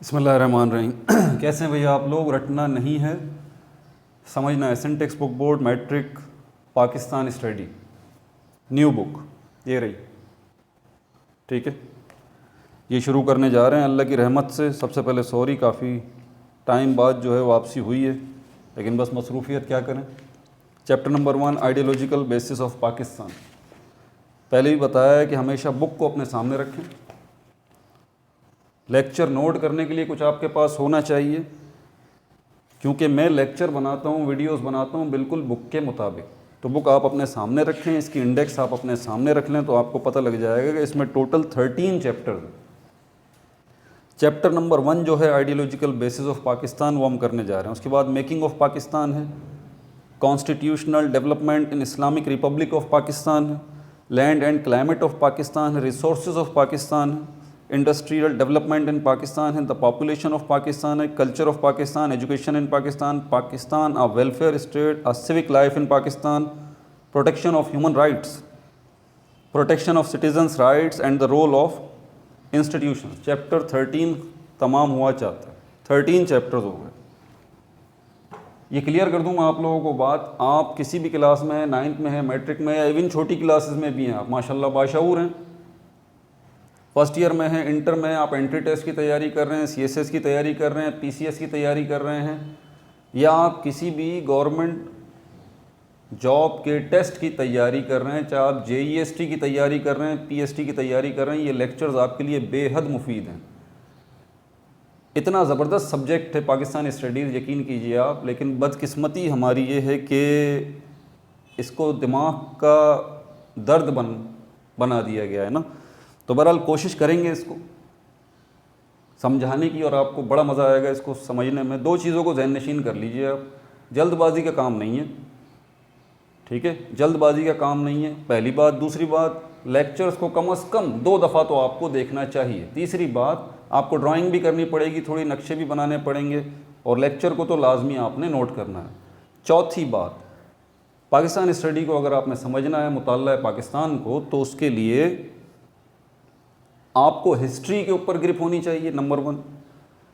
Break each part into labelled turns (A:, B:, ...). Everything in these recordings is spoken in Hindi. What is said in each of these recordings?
A: बिस्मिल्लाहिर्रहमानिर्रहीम। कैसे हैं भैया आप लोग? रटना नहीं है, समझना है। Syntax book board matric Pakistan study new book ये रही, ठीक है। ये शुरू करने जा रहे हैं अल्लाह की रहमत से। सबसे पहले सॉरी, काफ़ी टाइम बाद जो है वापसी हुई है, लेकिन बस मसरूफियत क्या करें। Chapter number 1 ideological basis of Pakistan. पहले भी बताया है कि हमेशा बुक को अपने सामने रखें। लेक्चर नोट करने के लिए कुछ आपके पास होना चाहिए, क्योंकि मैं लेक्चर बनाता हूँ, वीडियोस बनाता हूँ बिल्कुल बुक के मुताबिक। तो बुक आप अपने सामने रखें, इसकी इंडेक्स आप अपने सामने रख लें, तो आपको पता लग जाएगा कि इसमें टोटल 13 चैप्टर हैं। चैप्टर नंबर 1 जो है आइडियोलॉजिकल बेसिस ऑफ पाकिस्तान, वो हम करने जा रहे हैं। उसके बाद मेकिंग ऑफ पाकिस्तान है, constitutional development in Islamic republic of Pakistan है, land and climate of Pakistan है, रिसोर्सेज ऑफ पाकिस्तान है, इंडस्ट्रियल डेवलपमेंट इन पाकिस्तान है, द पॉपुलेशन ऑफ पाकिस्तान है, culture of Pakistan, education in Pakistan, Pakistan a welfare state, a civic life in Pakistan, protection of human rights, protection of citizens rights and the role of institution. Chapter 13 तमाम हुआ चाहता है, 13 चैप्टर्स हो गए। ये क्लियर कर दूं मैं आप लोगों को बात, आप किसी भी क्लास में हैं, 9th में है, मैट्रिक में, या इवन छोटी क्लासेस में भी हैं, आप माशाल्लाह बाशऊर हैं, फर्स्ट ईयर में हैं, इंटर में, आप एंट्री टेस्ट की तैयारी कर रहे हैं, सीएसएस की तैयारी कर रहे हैं, पीसीएस की तैयारी कर रहे हैं, या आप किसी भी गवर्नमेंट जॉब के टेस्ट की तैयारी कर रहे हैं, चाहे आप जेईएसटी की तैयारी कर रहे हैं, पीएसटी की तैयारी कर रहे हैं, ये लेक्चर्स आपके लिए बेहद मुफीद हैं। इतना ज़बरदस्त सब्जेक्ट है पाकिस्तान स्टडीज़, यकीन कीजिए आप। लेकिन बदकिस्मती हमारी ये है कि इसको दिमाग का दर्द बना दिया गया है ना। तो बहरहाल कोशिश करेंगे इसको समझाने की, और आपको बड़ा मज़ा आएगा इसको समझने में। 2 चीज़ों को ज़हन नशीन कर लीजिए आप। जल्दबाजी का काम नहीं है, ठीक है, जल्दबाजी का काम नहीं है, पहली बात। दूसरी बात, लेक्चर्स को कम से कम 2 दफ़ा तो आपको देखना चाहिए। तीसरी बात, आपको ड्राइंग भी करनी पड़ेगी, थोड़ी नक्शे भी बनाने पड़ेंगे, और लेक्चर को तो लाजमी आपने नोट करना है। चौथी बात, पाकिस्तान स्टडी को अगर आपने समझना है, मुताल्ला है पाकिस्तान को, तो उसके लिए आपको हिस्ट्री के ऊपर ग्रिप होनी चाहिए, नंबर 1।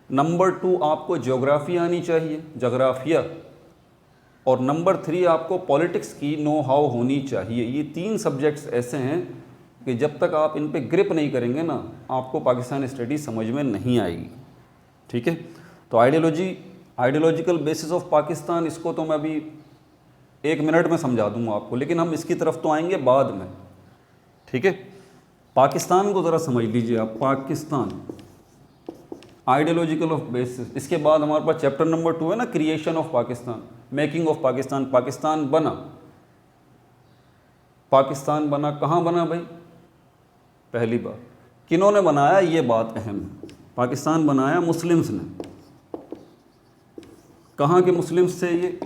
A: नंबर 2, आपको ज्योग्राफी आनी चाहिए, जोग्राफिया। और नंबर 3, आपको पॉलिटिक्स की नो हाउ होनी चाहिए। ये 3 सब्जेक्ट्स ऐसे हैं कि जब तक आप इन पे ग्रिप नहीं करेंगे ना, आपको पाकिस्तान स्टडी समझ में नहीं आएगी, ठीक है। तो आइडियोलॉजिकल बेसिस ऑफ पाकिस्तान, इसको तो मैं अभी 1 मिनट में समझा दूंगा आपको, लेकिन हम इसकी तरफ तो आएंगे बाद में, ठीक है। पाकिस्तान को ज़रा समझ लीजिए आप, पाकिस्तान आइडियोलॉजिकल ऑफ बेसिस। इसके बाद हमारे पास चैप्टर नंबर 2 है ना, creation of Pakistan, making of Pakistan. Pakistan बना, पाकिस्तान बना कहाँ बना भाई? पहली बात, किन्होंने बनाया, ये बात अहम है। पाकिस्तान बनाया मुस्लिम्स ने। कहाँ के मुस्लिम्स थे ये?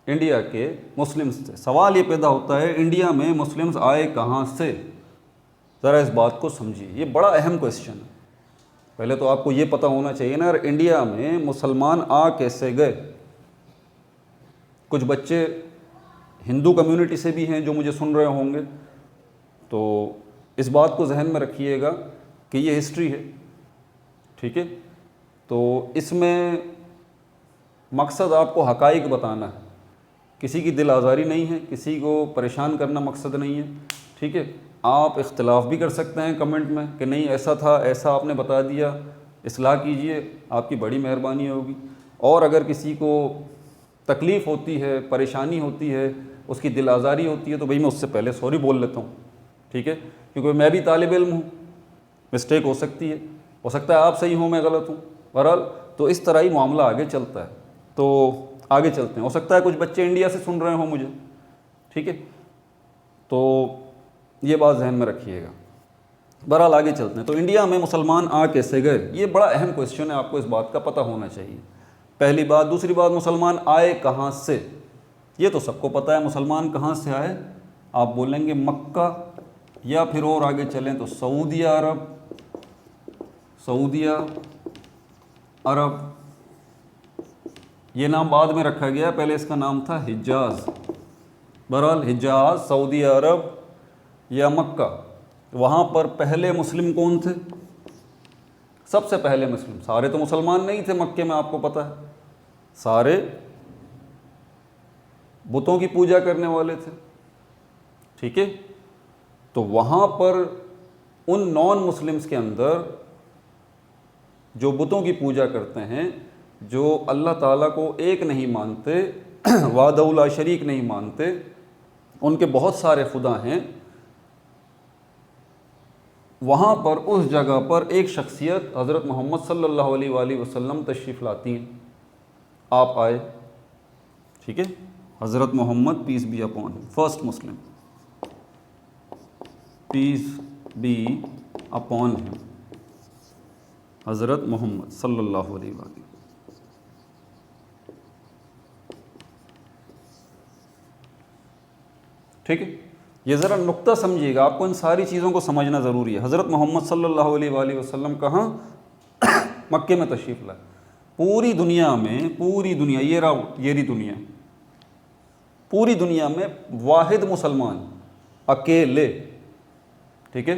A: इंडिया के मुस्लिम्स थे। सवाल ये पैदा होता है, इंडिया में मुस्लिम्स आए कहाँ से? ज़रा इस बात को समझिए, ये बड़ा अहम क्वेश्चन है। पहले तो आपको ये पता होना चाहिए ना, इंडिया में मुसलमान आ कैसे गए। कुछ बच्चे हिंदू कम्युनिटी से भी हैं जो मुझे सुन रहे होंगे, तो इस बात को जहन में रखिएगा कि ये हिस्ट्री है, ठीक है। तो इसमें मकसद आपको हकाइक बताना है, किसी की दिल आज़ारी नहीं है, किसी को परेशान करना मकसद नहीं है, ठीक है। आप इख्तिलाफ़ भी कर सकते हैं कमेंट में कि नहीं ऐसा था, ऐसा आपने बता दिया, इस्लाह कीजिए, आपकी बड़ी मेहरबानी होगी। और अगर किसी को तकलीफ़ होती है, परेशानी होती है, उसकी दिल आज़ारी होती है, तो भाई मैं उससे पहले सॉरी बोल लेता हूँ, ठीक है, क्योंकि मैं भी तालिब इल्म हूँ, मिस्टेक हो सकती है, हो सकता है आप सही हो, मैं गलत हूँ। बहरहाल तो इस तरह ही मामला आगे चलता है। तो आगे चलते हैं। हो सकता है कुछ बच्चे इंडिया से सुन रहे हों मुझे, ठीक है, तो ये बात जहन में रखिएगा। बहरहाल आगे चलते हैं। तो इंडिया में मुसलमान आ कैसे गए, ये बड़ा अहम क्वेश्चन है, आपको इस बात का पता होना चाहिए, पहली बात। दूसरी बात, मुसलमान आए कहाँ से, ये तो सबको पता है। मुसलमान कहाँ से आए? आप बोलेंगे मक्का, या फिर और आगे चलें तो सऊदिया अरब, सऊदिया अरब। ये नाम बाद में रखा गया, पहले इसका नाम था हिजाज। बहरहाल हिजाज, सऊदी अरब या मक्का, वहाँ पर पहले मुस्लिम कौन थे? सबसे पहले मुस्लिम, सारे तो मुसलमान नहीं थे मक्के में, आपको पता है, सारे बुतों की पूजा करने वाले थे, ठीक है। तो वहाँ पर उन नॉन मुस्लिम्स के अंदर जो बुतों की पूजा करते हैं, जो अल्लाह ताला को एक नहीं मानते, वादउला शरीक नहीं मानते, उनके बहुत सारे खुदा हैं, वहाँ पर उस जगह पर एक शख्सियत हज़रत मोहम्मद सल्लल्लाहु अलैहि वसल्लम तशरीफ़ लाती हैं। आप आए, ठीक है, हज़रत Muhammad peace be upon, first Muslim, peace be upon him, हज़रत मोहम्मद सल्लल्लाहु अलैहि वसल्लम। ठीक है, ये ज़रा नुक्ता समझिएगा, आपको इन सारी चीज़ों को समझना ज़रूरी है। हज़रत मोहम्मद सल्लल्लाहु अलैहि वसल्लम कहाँ? मक्के में तशरीफ़ लाए। पूरी दुनिया में, पूरी दुनिया, ये रही दुनिया, पूरी दुनिया में वाहिद मुसलमान, अकेले, ठीक है,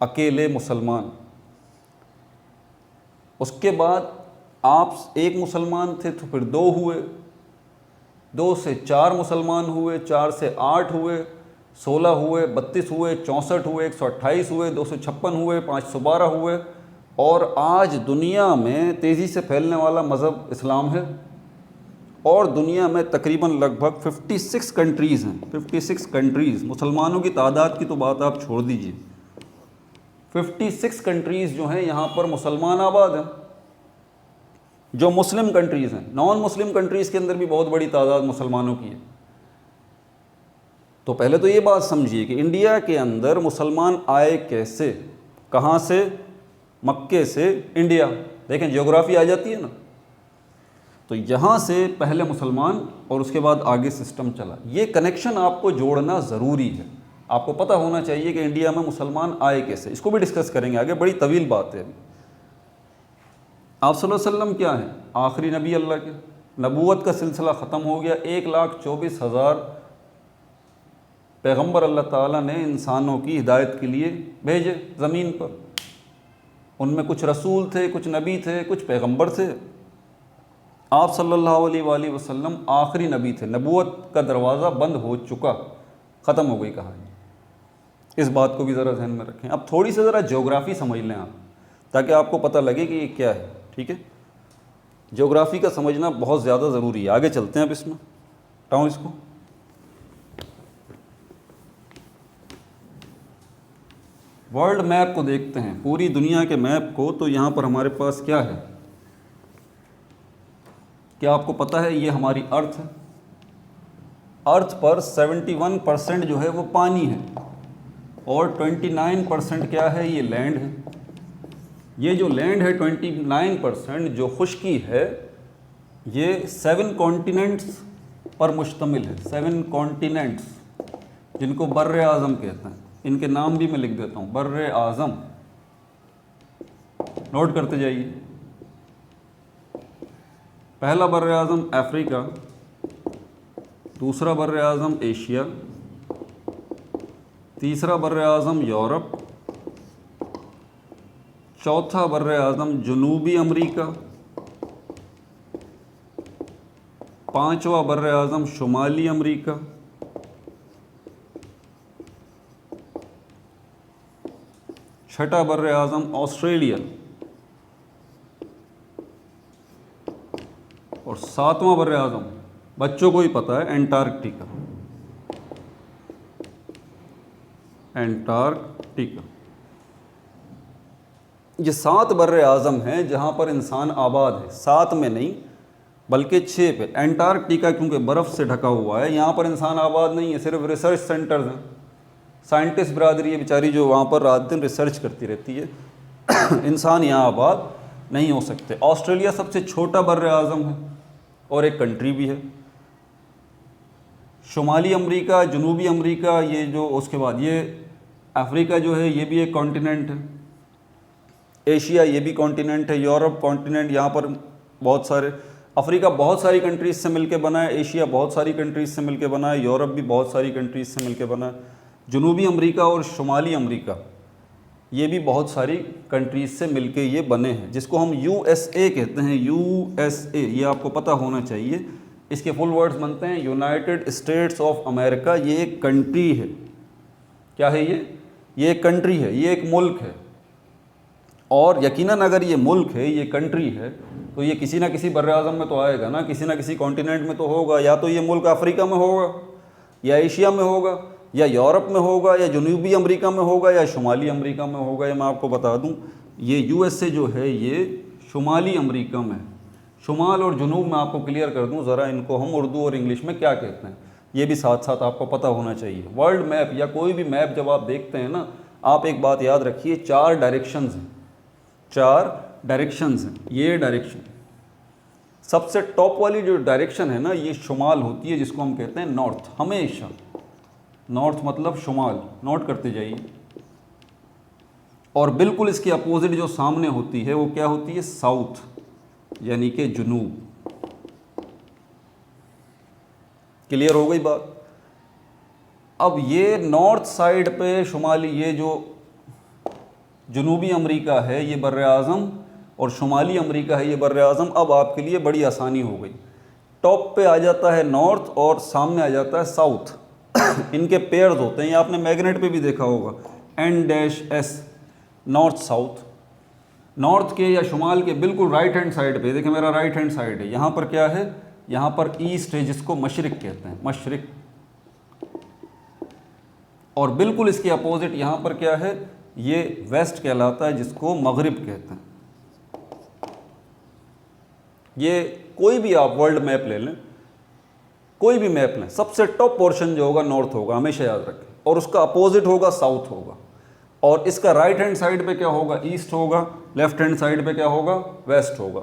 A: अकेले मुसलमान। उसके बाद आप एक मुसलमान थे तो फिर दो हुए, 2 से 4 मुसलमान हुए, 4 से 8 हुए, 16 हुए, 32 हुए, 64 हुए, 128 हुए, 256 हुए, 512 हुए, और आज दुनिया में तेज़ी से फैलने वाला मज़हब इस्लाम है। और दुनिया में तकरीबन लगभग 56 कंट्रीज़ हैं, 56 कंट्रीज़। मुसलमानों की तादाद की तो बात आप छोड़ दीजिए, 56 कंट्रीज़ जो हैं यहाँ पर मुसलमान आबाद हैं, जो मुस्लिम कंट्रीज़ हैं। नॉन मुस्लिम कंट्रीज़ के अंदर भी बहुत बड़ी तादाद मुसलमानों की है। तो पहले तो ये बात समझिए कि इंडिया के अंदर मुसलमान आए कैसे, कहाँ से? मक्के से इंडिया। देखें, ज्योग्राफी आ जाती है ना, तो यहाँ से पहले मुसलमान और उसके बाद आगे सिस्टम चला। ये कनेक्शन आपको जोड़ना ज़रूरी है, आपको पता होना चाहिए कि इंडिया में मुसलमान आए कैसे। इसको भी डिस्कस करेंगे आगे, बड़ी तवील बात है। आप सल्लल्लाहु अलैहि वसल्लम क्या हैं? आखिरी नबी अल्लाह के। नबूवत का सिलसिला ख़त्म हो गया, 1,24,000 पैगंबर अल्लाह ताला ने इंसानों की हिदायत के लिए भेजे ज़मीन पर। उनमें कुछ रसूल थे, कुछ नबी थे, कुछ पैगंबर थे। आप सल्लल्लाहु अलैहि वसल्लम आखिरी नबी थे। नबूवत का दरवाज़ा बंद हो चुका, ख़त्म हो गई कहानी। इस बात को भी ज़रा ध्यान में रखें। अब थोड़ी सी ज़रा ज्योग्राफी समझ लें आप, ताकि आपको पता लगे कि ये क्या है, ठीक है। ज्योग्राफी का समझना बहुत ज़्यादा ज़रूरी है। आगे चलते हैं अब इसमें, हटाऊँ इसको। वर्ल्ड मैप को देखते हैं, पूरी दुनिया के मैप को। तो यहाँ पर हमारे पास क्या है? क्या आपको पता है? ये हमारी अर्थ है। अर्थ पर 71% जो है वो पानी है, और 29% क्या है? ये लैंड है। ये जो लैंड है 29% जो खुश्की है, ये 7 कॉन्टिनेंट्स पर मुश्तमिल है। 7 कॉन्टिनेंट्स, जिनको बर्र आज़म कहते हैं। इनके नाम भी मैं लिख देता हूँ, बर्र आज़म, नोट करते जाइए। पहला बर्र आज़म अफ्रीका, दूसरा बर्र आज़म एशिया, तीसरा बर्र आज़म यूरोप, चौथा बर्र आज़म जनूबी अमरीका, पांचवा बर्र आज़म शुमाली अमरीका, छठा बर्र आज़म ऑस्ट्रेलिया, और सातवां बर्र आज़म, बच्चों को ही पता है, एंटार्कटिका। एंटार्कटिका। ये 7 बर्र आज़म हैं जहाँ पर इंसान आबाद है। 7 में नहीं बल्कि 6 पे। एंटार्कटिका क्योंकि बर्फ़ से ढका हुआ है, यहाँ पर इंसान आबाद नहीं है, सिर्फ रिसर्च सेंटर्स हैं। साइंटिस्ट बरादरी है बेचारी जो वहाँ पर रात दिन रिसर्च करती रहती है। इंसान यहाँ आबाद नहीं हो सकते। ऑस्ट्रेलिया सबसे छोटा बर्र आज़म है और एक कंट्री भी है। शुमाली अमरीका, जनूबी अमरीका, ये जो, उसके बाद ये अफ्रीका जो है ये भी एक कॉन्टिनेंट है। एशिया ये भी कॉन्टिनेंट है। यूरोप कॉन्टिनेंट, यहाँ पर बहुत सारे, अफ्रीका बहुत सारी कंट्रीज़ से मिलके बना है, एशिया बहुत सारी कंट्रीज़ से मिलके बना है, यूरोप भी बहुत सारी कंट्रीज़ से मिलके बना है। जनूबी अमेरिका और शुमाली अमेरिका, ये भी बहुत सारी कंट्रीज़ से मिलके ये बने हैं, जिसको हम USA कहते हैं। USA, ये आपको पता होना चाहिए। इसके फुल वर्ड्स बनते हैं यूनाइटेड स्टेट्स ऑफ अमेरिका। ये एक कंट्री है। क्या है ये एक कंट्री है, ये एक मुल्क है। और यकीनन अगर ये मुल्क है, ये कंट्री है, तो ये किसी ना किसी बर्र-ए-आज़म में तो आएगा ना, किसी ना किसी कॉन्टिनेंट में तो होगा। या तो ये मुल्क अफ्रीका में होगा, या एशिया में होगा, या यूरोप में होगा, या जनूबी अमेरिका में होगा, या शुमाली अमेरिका में होगा। ये मैं आपको बता दूं, ये USA जो है ये शुमाली अमेरिका में। शुमाल और जनूब में आपको क्लियर कर दूं ज़रा, इनको हम उर्दू और इंग्लिश में क्या कहते हैं, ये भी साथ साथ आपको पता होना चाहिए। वर्ल्ड मैप या कोई भी मैप जब आप देखते हैं ना, आप एक बात याद रखिए, 4 डायरेक्शंस हैं, 4 डायरेक्शंस हैं। ये डायरेक्शन सबसे टॉप वाली जो डायरेक्शन है ना, ये शुमाल होती है, जिसको हम कहते हैं नॉर्थ। हमेशा नॉर्थ मतलब शुमाल, नोट करते जाइए। और बिल्कुल इसके अपोजिट जो सामने होती है वो क्या होती है, साउथ, यानी कि जुनूब। क्लियर हो गई बात। अब ये नॉर्थ साइड पे शुमाली, ये जो जनूबी अमेरिका है ये बर्र-ए-आज़म, और शुमाली अमेरिका है ये बर्र-ए-आज़म। अब आपके लिए बड़ी आसानी हो गई। टॉप पे आ जाता है नॉर्थ और सामने आ जाता है साउथ। इनके पेयर्स होते हैं, ये आपने मैग्नेट पे भी देखा होगा, N-S, नॉर्थ साउथ। नॉर्थ के या शुमाल के बिल्कुल राइट हैंड साइड पे, देखिए मेरा राइट हैंड साइड है, यहाँ पर क्या है, यहाँ पर ईस्ट है, जिसको मशरिक कहते हैं, मशरिक। और बिल्कुल इसके अपोजिट यहाँ पर क्या है, ये वेस्ट कहलाता है, जिसको मगरिब कहते हैं। ये कोई भी आप वर्ल्ड मैप ले लें, कोई भी मैप लें, सबसे टॉप पोर्शन जो होगा नॉर्थ होगा, हमेशा याद रखें, और उसका अपोजिट होगा साउथ होगा। और इसका राइट हैंड साइड पे क्या होगा, ईस्ट होगा, लेफ्ट हैंड साइड पे क्या होगा, वेस्ट होगा।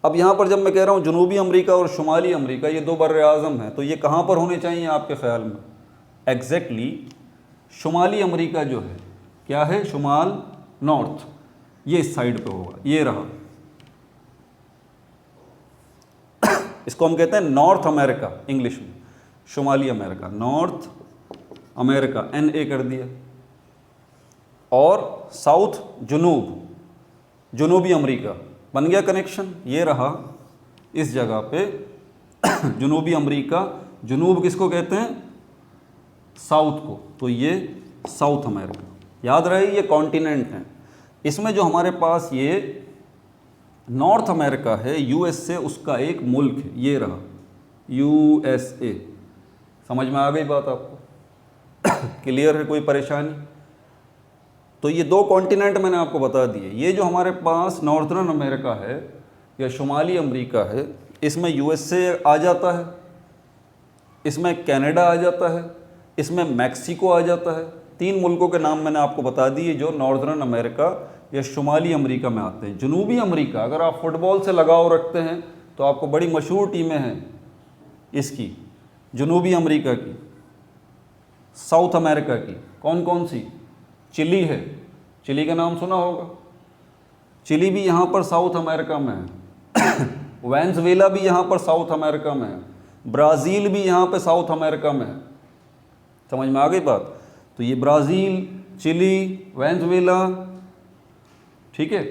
A: अब यहाँ पर जब मैं कह रहा हूँ जनूबी अमेरिका और शुमाली अमेरिका, ये 2 बर्र-ए-आज़म हैं, तो ये कहाँ पर होने चाहिए आपके ख्याल में? एग्जैक्टली शुमाली अमेरिका जो है, क्या है, शुमाल, नॉर्थ, ये इस साइड पे होगा, ये रहा। इसको हम कहते हैं नॉर्थ अमेरिका इंग्लिश में, शुमाली अमेरिका, नॉर्थ अमेरिका, NA कर दिया। और साउथ जुनूब, जनूबी अमेरिका, बन गया कनेक्शन, ये रहा इस जगह पे। जनूबी अमेरिका, जुनूब किसको कहते हैं, साउथ को, तो ये साउथ अमेरिका। याद रहे ये कॉन्टिनेंट हैं। इसमें जो हमारे पास ये नॉर्थ अमेरिका है, USA, उसका एक मुल्क है, ये रहा USA। समझ में आ गई बात आपको? क्लियर है, कोई परेशानी? तो ये 2 कॉन्टिनेंट मैंने आपको बता दिए। ये जो हमारे पास नॉर्थर्न अमेरिका है या शुमाली अमेरिका है, इसमें USA आ जाता है, इसमें कनाडा आ जाता है, इसमें मैक्सिको आ जाता है। 3 मुल्कों के नाम मैंने आपको बता दिए जो नॉर्थर्न अमेरिका या शुमाली अमेरिका में आते हैं। जनूबी अमेरिका, अगर आप फुटबॉल से लगाव रखते हैं तो आपको बड़ी मशहूर टीमें हैं इसकी, जनूबी अमेरिका की, साउथ अमेरिका की। कौन कौन सी? चिली है, चिली का नाम सुना होगा, चिली भी यहाँ पर साउथ अमेरिका में है। वेनेजुएला भी यहाँ पर साउथ अमेरिका में है, ब्राज़ील भी यहाँ पे साउथ अमेरिका में है। समझ में आ गई बात? तो ये ब्राज़ील, चिली, वेनेजुएला, ठीक है,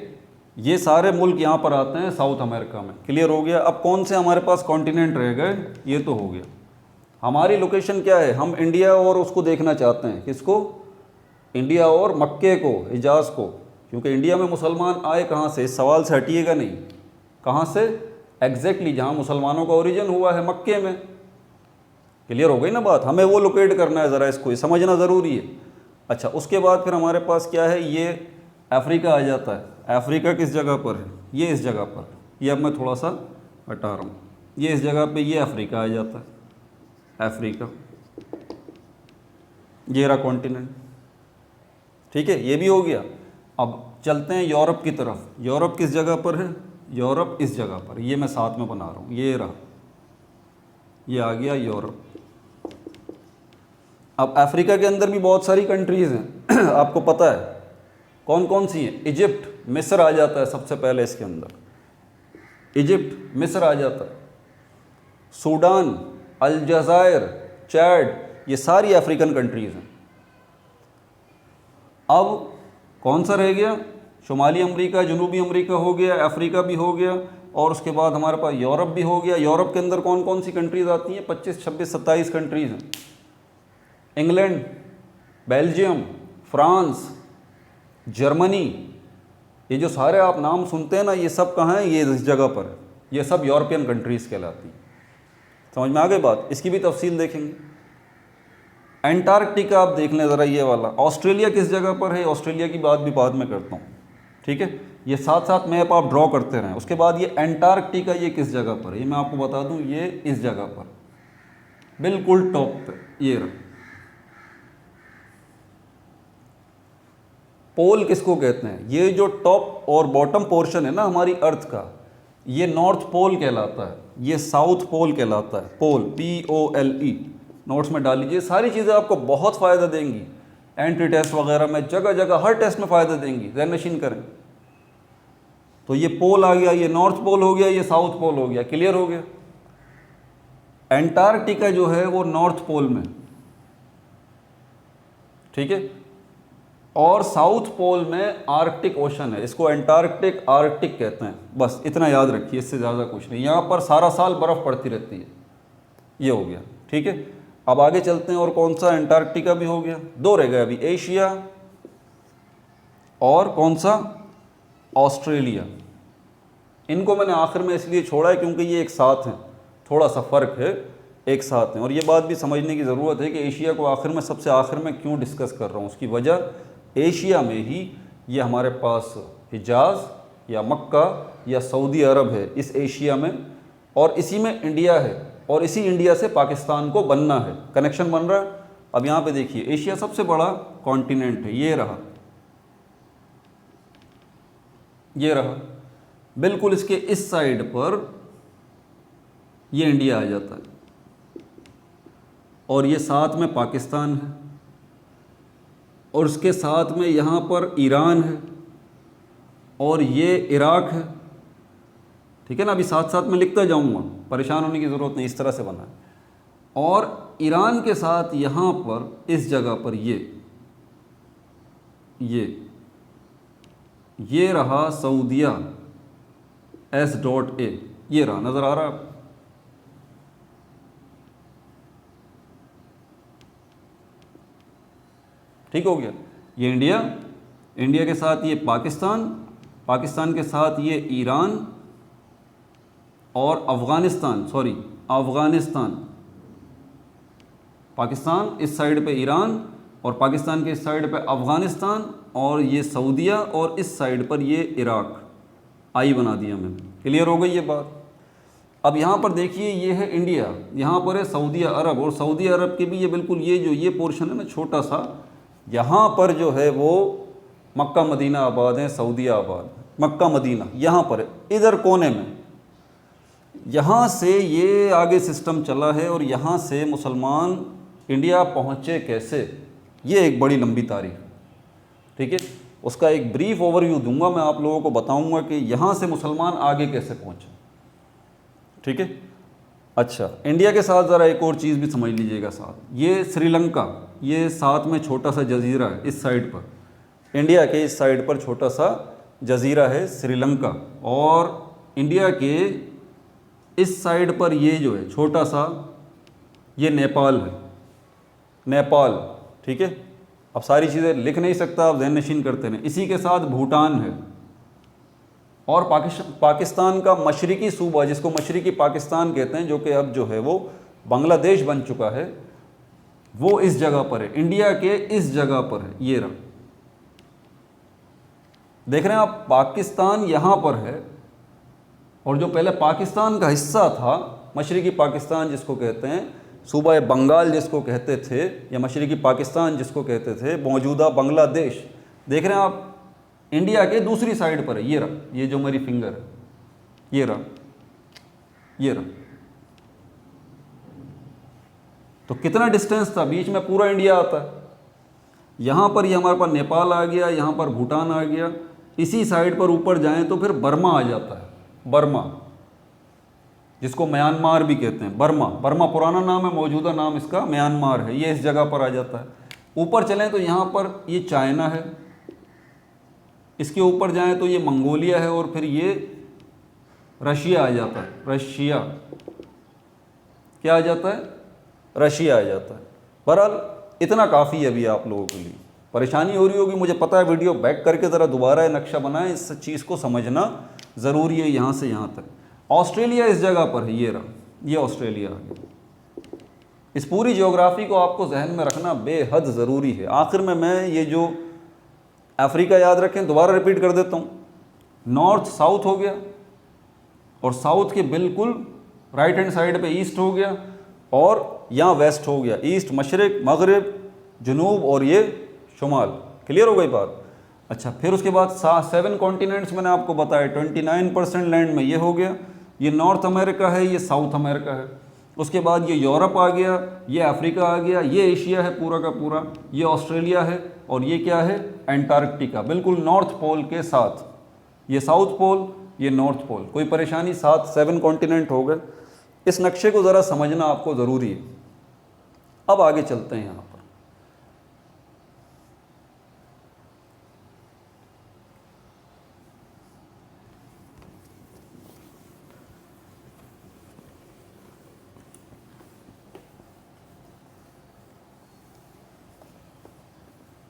A: ये सारे मुल्क यहाँ पर आते हैं साउथ अमेरिका में। क्लियर हो गया? अब कौन से हमारे पास कॉन्टिनेंट रह गए, ये तो हो गया। हमारी लोकेशन क्या है, हम इंडिया और उसको देखना चाहते हैं, किसको, इंडिया और मक्के को, हिजाज को, क्योंकि इंडिया में मुसलमान आए कहाँ से, इस सवाल से हटिएगा नहीं, कहाँ से, एग्जैक्टली जहाँ मुसलमानों का ओरिजिन हुआ है, मक्के में। क्लियर हो गई ना बात? हमें वो लोकेट करना है, ज़रा इसको समझना ज़रूरी है। अच्छा, उसके बाद फिर हमारे पास क्या है, ये अफ्रीका आ जाता है। अफ्रीका किस जगह पर है, ये इस जगह पर, ये अब मैं थोड़ा सा हटा रहा हूँ, ये इस जगह पे, ये अफ्रीका आ जाता है, अफ्रीका, ये रहा कॉन्टिनेंट। ठीक है, ये भी हो गया। अब चलते हैं यूरोप की तरफ। यूरोप किस जगह पर है, यूरोप इस जगह पर, ये मैं साथ में बना रहा हूँ, ये रहा, ये आ गया यूरोप। अब अफ्रीका के अंदर भी बहुत सारी कंट्रीज़ हैं। आपको पता है कौन कौन सी हैं? इजिप्ट, मिस्र आ जाता है सबसे पहले इसके अंदर, इजिप्ट, मिस्र आ जाता है, सूडान, अलजायर, चैड, ये सारी अफ्रीकन कंट्रीज़ हैं। अब कौन सा रह गया? शुमाली अमेरिका, जनूबी अमेरिका हो गया, अफ्रीका भी हो गया, और उसके बाद हमारे पास यूरोप भी हो गया। यूरोप के अंदर कौन कौन सी कंट्रीज़ आती हैं? 25, 26, 27 कंट्रीज़ हैं। इंग्लैंड, बेल्जियम, फ्रांस, जर्मनी, ये जो सारे आप नाम सुनते हैं ना, ये सब कहाँ हैं? ये इस जगह पर है। ये सब यूरोपियन कंट्रीज़ कहलाती हैं। समझ में आ गई बात? इसकी भी तफसील देखेंगे। एंटार्क्टिका आप देख लें ज़रा, ये वाला। ऑस्ट्रेलिया किस जगह पर है? ऑस्ट्रेलिया की बात भी बाद में करता हूँ, ठीक है। ये साथ साथ मैप आप ड्रॉ करते रहें। उसके बाद ये एंटार्क्टिका ये किस जगह पर है? ये मैं आपको बता दूँ, ये इस जगह पर बिल्कुल टॉप पे ये रहा। पोल किसको कहते हैं? ये जो टॉप और बॉटम पोर्शन है ना हमारी अर्थ का, ये नॉर्थ पोल कहलाता है, ये साउथ पोल कहलाता है। पोल, POLE, नोट्स में डाल लीजिए। सारी चीज़ें आपको बहुत फ़ायदा देंगी, एंट्री टेस्ट वगैरह में, जगह जगह हर टेस्ट में फ़ायदा देंगी। ज़हन नशीन करें। तो ये पोल आ गया, ये नॉर्थ पोल हो गया, ये साउथ पोल हो गया। क्लियर हो गया? एंटार्क्टिका जो है वो नॉर्थ पोल में, ठीक है, और साउथ पोल में आर्कटिक ओशन है। इसको एंटार्क्टिक आर्कटिक कहते हैं। बस इतना याद रखिए, इससे ज़्यादा कुछ नहीं। यहाँ पर सारा साल बर्फ़ पड़ती रहती है। ये हो गया, ठीक है। अब आगे चलते हैं। और कौन सा? एंटार्क्टिका भी हो गया। दो रह गए अभी, एशिया और कौन सा? ऑस्ट्रेलिया। इनको मैंने आखिर में इसलिए छोड़ा है क्योंकि ये एक साथ हैं, थोड़ा सा फ़र्क है, एक साथ हैं। और ये बात भी समझने की ज़रूरत है कि एशिया को आखिर में, सबसे आखिर में क्यों डिस्कस कर रहा हूँ। उसकी वजह, एशिया में ही ये हमारे पास हिजाज़ या मक्का या सऊदी अरब है, इस एशिया में, और इसी में इंडिया है, और इसी इंडिया से पाकिस्तान को बनना है। कनेक्शन बन रहा है। अब यहाँ पे देखिए, एशिया सबसे बड़ा कॉन्टिनेंट है, ये रहा, ये रहा। बिल्कुल इसके इस साइड पर ये इंडिया आ जाता है, और ये साथ में पाकिस्तान है, और उसके साथ में यहाँ पर ईरान है, और ये इराक है, ठीक है ना। अभी साथ साथ में लिखता जाऊँगा, परेशान होने की ज़रूरत नहीं, इस तरह से बना है। और ईरान के साथ यहाँ पर इस जगह पर ये रहा सऊदिया, S.A, ये रहा, नज़र आ रहा है? ठीक हो गया। ये इंडिया, इंडिया के साथ ये पाकिस्तान, पाकिस्तान के साथ ये ईरान, और अफ़गानिस्तान, सॉरी अफ़गानिस्तान। पाकिस्तान इस साइड पे ईरान, और पाकिस्तान के इस साइड पे अफ़गानिस्तान, और ये सऊदिया, और इस साइड पर ये इराक। आई बना दिया मैंने। क्लियर हो गई ये बात? अब यहाँ पर देखिए, ये है इंडिया, यहाँ पर है सऊदी अरब, और सऊदी अरब के भी ये बिल्कुल ये पोर्शन है ना छोटा सा, यहाँ पर जो है वो मक्का मदीना आबाद है, सऊदी आबाद, मक्का मदीना यहाँ पर है, इधर कोने में। यहाँ से ये आगे सिस्टम चला है, और यहाँ से मुसलमान इंडिया पहुँचे कैसे, ये एक बड़ी लंबी तारीख, ठीक है। उसका एक ब्रीफ ओवरव्यू दूंगा मैं, आप लोगों को बताऊंगा कि यहाँ से मुसलमान आगे कैसे पहुँचे, ठीक है। अच्छा, इंडिया के साथ ज़रा एक और चीज़ भी समझ लीजिएगा साथ। ये श्रीलंका, ये साथ में छोटा सा जजीरा है इस साइड पर, इंडिया के इस साइड पर छोटा सा जजीरा है श्रीलंका, और इंडिया के इस साइड पर ये जो है छोटा सा, ये नेपाल है, नेपाल, ठीक है। अब सारी चीज़ें लिख नहीं सकता, आप ज़हन नशीन करते रहें। इसी के साथ भूटान है, और पाकिस्तान का मशरिकी सूबा, जिसको मशरिकी पाकिस्तान कहते हैं, जो कि अब जो है वो बांग्लादेश बन चुका है, वो इस जगह पर है, इंडिया के इस जगह पर है। ये रहा, देख रहे हैं आप, पाकिस्तान यहाँ पर है, और जो पहले पाकिस्तान का हिस्सा था, मशरिकी पाकिस्तान जिसको कहते हैं, सूबा बंगाल जिसको कहते थे, या मशरिकी पाकिस्तान जिसको कहते थे, मौजूदा बांग्लादेश, देख रहे हैं आप, इंडिया के दूसरी साइड पर है। ये रहा, ये जो मेरी फिंगर है, ये रहा, ये रहा। तो कितना डिस्टेंस था, बीच में पूरा इंडिया आता है। यहाँ पर ये हमारे पास नेपाल आ गया, यहाँ पर भूटान आ गया, इसी साइड पर ऊपर जाएं तो फिर बर्मा आ जाता है, बर्मा, जिसको म्यांमार भी कहते हैं। बर्मा, बर्मा पुराना नाम है, मौजूदा नाम इसका म्यांमार है, ये इस जगह पर आ जाता है। ऊपर चलें तो यहाँ पर ये चाइना है, इसके ऊपर जाएं तो ये मंगोलिया है, और फिर ये रशिया आ जाता है। रशिया क्या आ जाता है? रशिया आ जाता है। बहरहाल इतना काफ़ी है अभी आप लोगों के लिए। परेशानी हो रही होगी मुझे पता है, वीडियो बैक करके ज़रा दोबारा ये नक्शा बनाएं, इस चीज़ को समझना ज़रूरी है। यहाँ से यहाँ तक ऑस्ट्रेलिया इस जगह पर है, ये रहा, ये ऑस्ट्रेलिया आ गया। इस पूरी ज्योग्राफी को आपको जहन में रखना बेहद ज़रूरी है। आखिर में मैं ये जो अफ्रीका याद रखें, दोबारा रिपीट कर देता हूँ। नॉर्थ साउथ हो गया, और साउथ के बिल्कुल राइट हैंड साइड पे ईस्ट हो गया, और यहाँ वेस्ट हो गया। ईस्ट मशरिक, मगरिब, जनूब, और ये शुमाल। क्लियर हो गई बात? अच्छा, फिर उसके बाद 7 कॉन्टिनेंट्स मैंने आपको बताया। 29% लैंड में ये हो गया, ये नॉर्थ अमेरिका है, ये साउथ अमेरिका है। उसके बाद ये यूरोप आ गया, ये अफ्रीका आ गया, ये एशिया है पूरा का पूरा, ये ऑस्ट्रेलिया है, और ये क्या है? एंटार्क्टिका, बिल्कुल नॉर्थ पोल के साथ। ये साउथ पोल, ये नॉर्थ पोल। कोई परेशानी? 7 कॉन्टिनेंट हो गए। इस नक्शे को ज़रा समझना आपको ज़रूरी है। अब आगे चलते हैं। यहाँ पर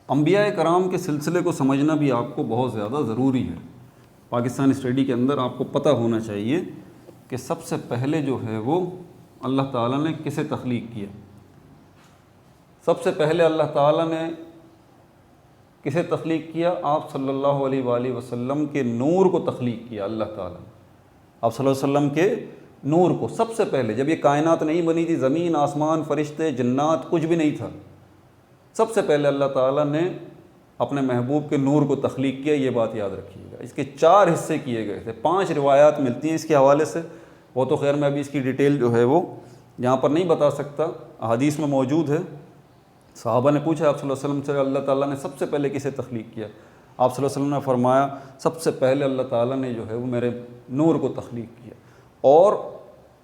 A: अंबिया कराम के सिलसिले को समझना भी आपको बहुत ज़्यादा ज़रूरी है। पाकिस्तान स्टडी के अंदर आपको पता होना चाहिए कि सबसे पहले जो है वो अल्लाह ताला ने किसे तख्लीक किया। सबसे पहले अल्लाह ताला ने किसे तख्लीक किया? आप सल्लल्लाहु अलैहि वसल्लम के नूर को तख्लीक किया अल्लाह ताला ने। आप सल्लल्लाहु अलैहि वसल्लम के नूर को सबसे पहले, जब ये कायनात नहीं बनी थी, ज़मीन आसमान फरिश्ते जन्नात कुछ भी नहीं था, सबसे पहले अल्लाह ताला ने अपने महबूब के नूर को तख्लीक किया। ये बात याद रखिएगा। इसके 4 हिस्से किए गए थे। 5 रिवायात मिलती हैं इसके हवाले से। वो तो खैर मैं अभी इसकी डिटेल जो है वो यहाँ पर नहीं बता सकता, हदीस में मौजूद है। सहाबा ने पूछा आप सल्लल्लाहु अलैहि वसल्लम से, अल्लाह ताला ने सबसे पहले किसे तख्लीक किया? आप सल्लल्लाहु अलैहि वसल्लम ने फरमाया, सबसे पहले अल्लाह ताला ने जो है वो मेरे नूर को तख्लीक किया, और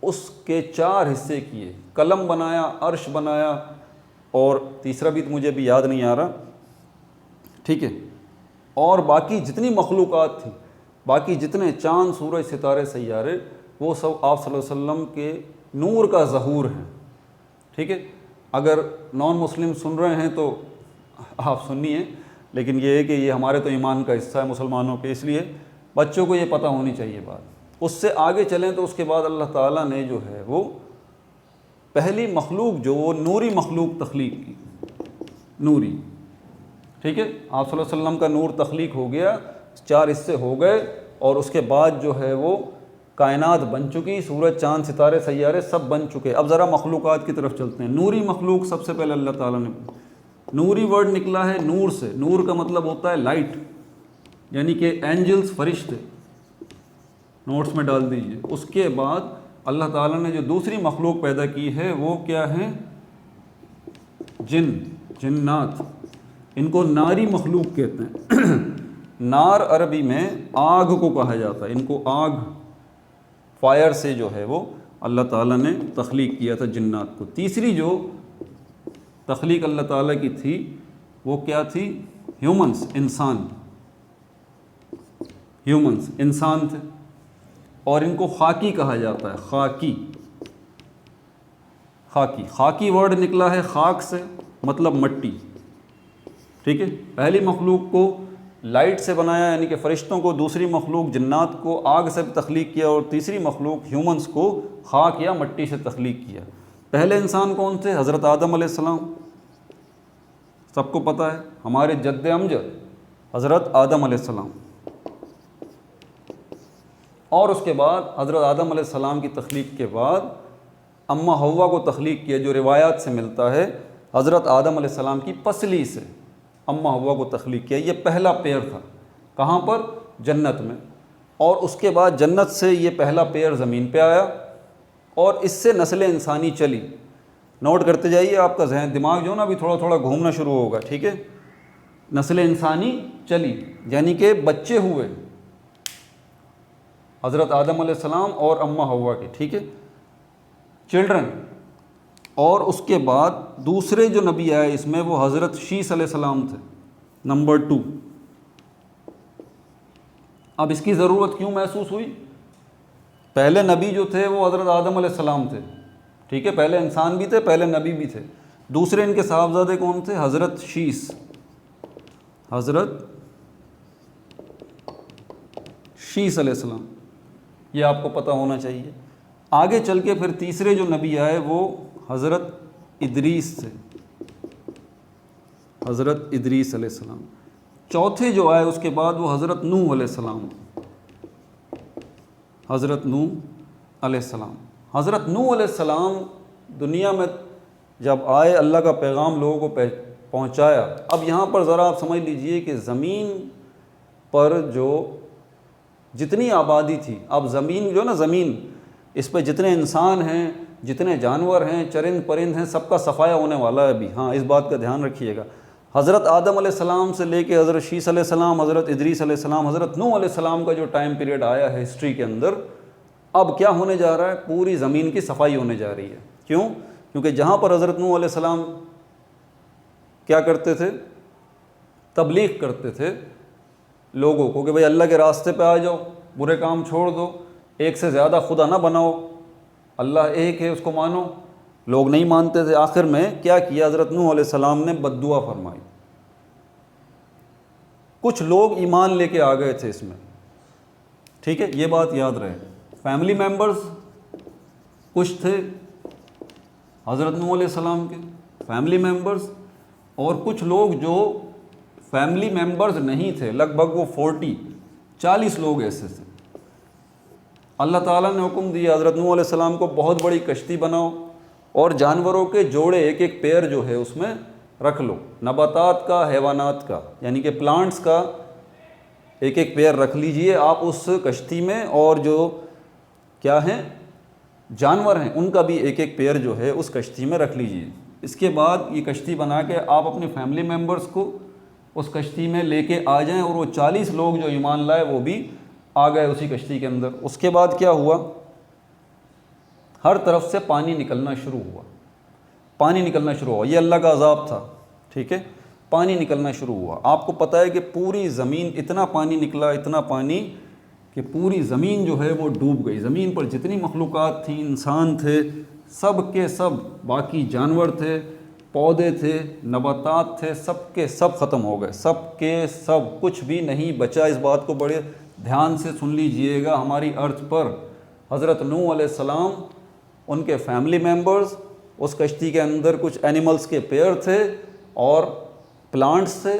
A: उसके 4 हिस्से किए। कलम बनाया, अर्श बनाया, और तीसरा भी तो मुझे अभी याद नहीं आ रहा, ठीक है। और बाकी जितनी मखलूक़ात थी, बाकी जितने चाँद, सूरज, सितारे, सैयारे, वो सब आप सल्लल्लाहु अलैहि वसल्लम के नूर का ज़हूर हैं, ठीक है। अगर नॉन मुस्लिम सुन रहे हैं तो आप सुनिए, लेकिन ये है कि ये हमारे तो ईमान का हिस्सा है मुसलमानों के, इसलिए बच्चों को ये पता होनी चाहिए बात। उससे आगे चलें तो उसके बाद अल्लाह ताला ने जो है वो पहली मखलूक जो वो नूरी मखलूक तख्लीक की, नूरी, ठीक है। आप सल्लल्लाहु अलैहि वसल्लम का नूर तख्लीक हो गया, 4 हिस्से हो गए, और उसके बाद जो है वो कायनात बन चुकी, सूरज, चाँद, सितारे, सैयारे सब बन चुके। अब ज़रा मखलूक़ात की तरफ चलते हैं। नूरी मखलूक सबसे पहले अल्लाह ताला ने, नूरी वर्ड निकला है नूर से। नूर का मतलब होता है लाइट, यानी कि एंजल्स, फरिश्ते, नोट्स में डाल दीजिए। उसके बाद अल्लाह ताला ने जो दूसरी मखलूक पैदा की है वो क्या है? जिन, जिन्नात। इनको नारी मखलूक कहते हैं। नार अरबी में आग को कहा जाता है। इनको आग, फायर से जो है वो अल्लाह ताला ने तख्लीक किया था जिन्नात को। तीसरी जो तख्लीक अल्लाह ताला की थी वो क्या थी? ह्यूमंस, इंसान। ह्यूमंस इंसान थे, और इनको खाकी कहा जाता है। खाकी, खाकी, खाकी वर्ड निकला है खाक से, मतलब मट्टी, ठीक है। पहली मखलूक को लाइट से बनाया, यानी कि फ़रिश्तों को, दूसरी मखलूक जिन्नात को आग से तख्लीक किया, और तीसरी मखलूक ह्यूमंस को खाक या मट्टी से तख्लीक किया। पहले इंसान कौन थे? हज़रत आदम अलैहिस्सलाम, सबको पता है, हमारे जद्द अमजद हज़रत आदम अलैहिस्सलाम। और उसके बाद हज़रत आदम अलैहिस्सलाम की तख्लीक के बाद अम्मा हव्वा को तख्लीक किया, जो रिवायात से मिलता है हज़रत आदम अलैहिस्सलाम की पसली से अम्मा हव्वा को तख्लीक किया। ये पहला पेड़ था, कहाँ पर? जन्नत में। और उसके बाद जन्नत से ये पहला पेड़ ज़मीन पे आया, और इससे नस्ल इंसानी चली। नोट करते जाइए, आपका जहन, दिमाग जो ना अभी थोड़ा थोड़ा घूमना शुरू होगा, ठीक है। नस्ल इंसानी चली, यानी कि बच्चे हुए हज़रत आदम अलैहिस्सलाम और अम्मा हव्वा के, ठीक है। चिल्ड्रन, और उसके बाद दूसरे जो नबी आए इसमें वो हज़रत शीस अलैहिस्सलाम थे, नंबर 2। अब इसकी ज़रूरत क्यों महसूस हुई? पहले नबी जो थे वो हज़रत आदम अलैहिस्सलाम थे, ठीक है, पहले इंसान भी थे, पहले नबी भी थे। दूसरे इनके साहबजादे कौन थे? हज़रत शीस, हज़रत शीस अलैहिस्सलाम, ये आपको पता होना चाहिए। आगे चल के फिर तीसरे जो नबी आए वो हज़रत इदरीस थे, हज़रत इदरीस अलैहिस्सलाम। चौथे जो आए उसके बाद वो हज़रत नूह अलैहिस्सलाम, हज़रत नूह अलैहिस्सलाम। हज़रत नूह अलैहिस्सलाम दुनिया में जब आए, अल्लाह का पैगाम लोगों को पहुँचाया। अब यहाँ पर ज़रा आप समझ लीजिए कि ज़मीन पर जो जितनी आबादी थी, अब ज़मीन जो ना, ज़मीन इस पर जितने इंसान हैं, जितने जानवर हैं, चरिंद परिंद हैं, सबका सफाया होने वाला है अभी। हाँ, इस बात का ध्यान रखिएगा। हज़रत आदम अलैहिस्सलाम से लेके हज़रत शीस अलैहिस्सलाम, हज़रत इदरीस अलैहिस्सलाम, हज़रत नूह अलैहिस्सलाम का जो टाइम पीरियड आया है हिस्ट्री के अंदर, अब क्या होने जा रहा है? पूरी ज़मीन की सफाई होने जा रही है। क्यों? क्योंकि जहाँ पर हज़रत नूह अलैहिस्सलाम क्या करते थे? तबलीग करते थे लोगों को कि भाई अल्लाह के रास्ते पे आ जाओ, बुरे काम छोड़ दो, एक से ज़्यादा खुदा ना बनाओ, अल्लाह एक है उसको मानो। लोग नहीं मानते थे। आखिर में क्या किया? हज़रत नूह अलैहिस्सलाम ने बद्दुआ फरमाई। कुछ लोग ईमान लेके आ गए थे इसमें, ठीक है, ये बात याद रहे। फैमिली मेंबर्स कुछ थे हज़रत नूह अलैहिस्सलाम के फैमिली मेंबर्स, और कुछ लोग जो फैमिली मेंबर्स नहीं थे, लगभग वो 40 लोग ऐसे थे। अल्लाह ताला ने हुक्म दिया हज़रत नूह अलैहिस्सलाम को, बहुत बड़ी कश्ती बनाओ और जानवरों के जोड़े एक एक पैर जो है उसमें रख लो, नबातात का, हैवानात का, यानी कि प्लांट्स का एक एक पैर रख लीजिए आप उस कश्ती में, और जो क्या हैं जानवर हैं उनका भी एक एक पैर जो है उस कश्ती में रख लीजिए। इसके बाद ये कश्ती बना के आप अपने फैमिली मेम्बर्स को उस कश्ती में लेके आ जाएं, और वो 40 लोग जो ईमान लाए वो भी आ गए उसी कश्ती के अंदर। उसके बाद क्या हुआ? हर तरफ से पानी निकलना शुरू हुआ, पानी निकलना शुरू हुआ। ये अल्लाह का अज़ाब था, ठीक है, पानी निकलना शुरू हुआ। आपको पता है कि पूरी ज़मीन, इतना पानी निकला, इतना पानी कि पूरी ज़मीन जो है वो डूब गई। ज़मीन पर जितनी मखलूक़ात थी, इंसान थे, सब के सब, बाकी जानवर थे, पौधे थे, नबातात थे, सब के सब ख़त्म हो गए, सब के सब, कुछ भी नहीं बचा। इस बात को बड़े ध्यान से सुन लीजिएगा। हमारी अर्थ पर हज़रत नूह अलैहिस्सलाम, उनके फैमिली मेम्बर्स, उस कश्ती के अंदर कुछ एनिमल्स के पेयर थे और प्लांट्स थे,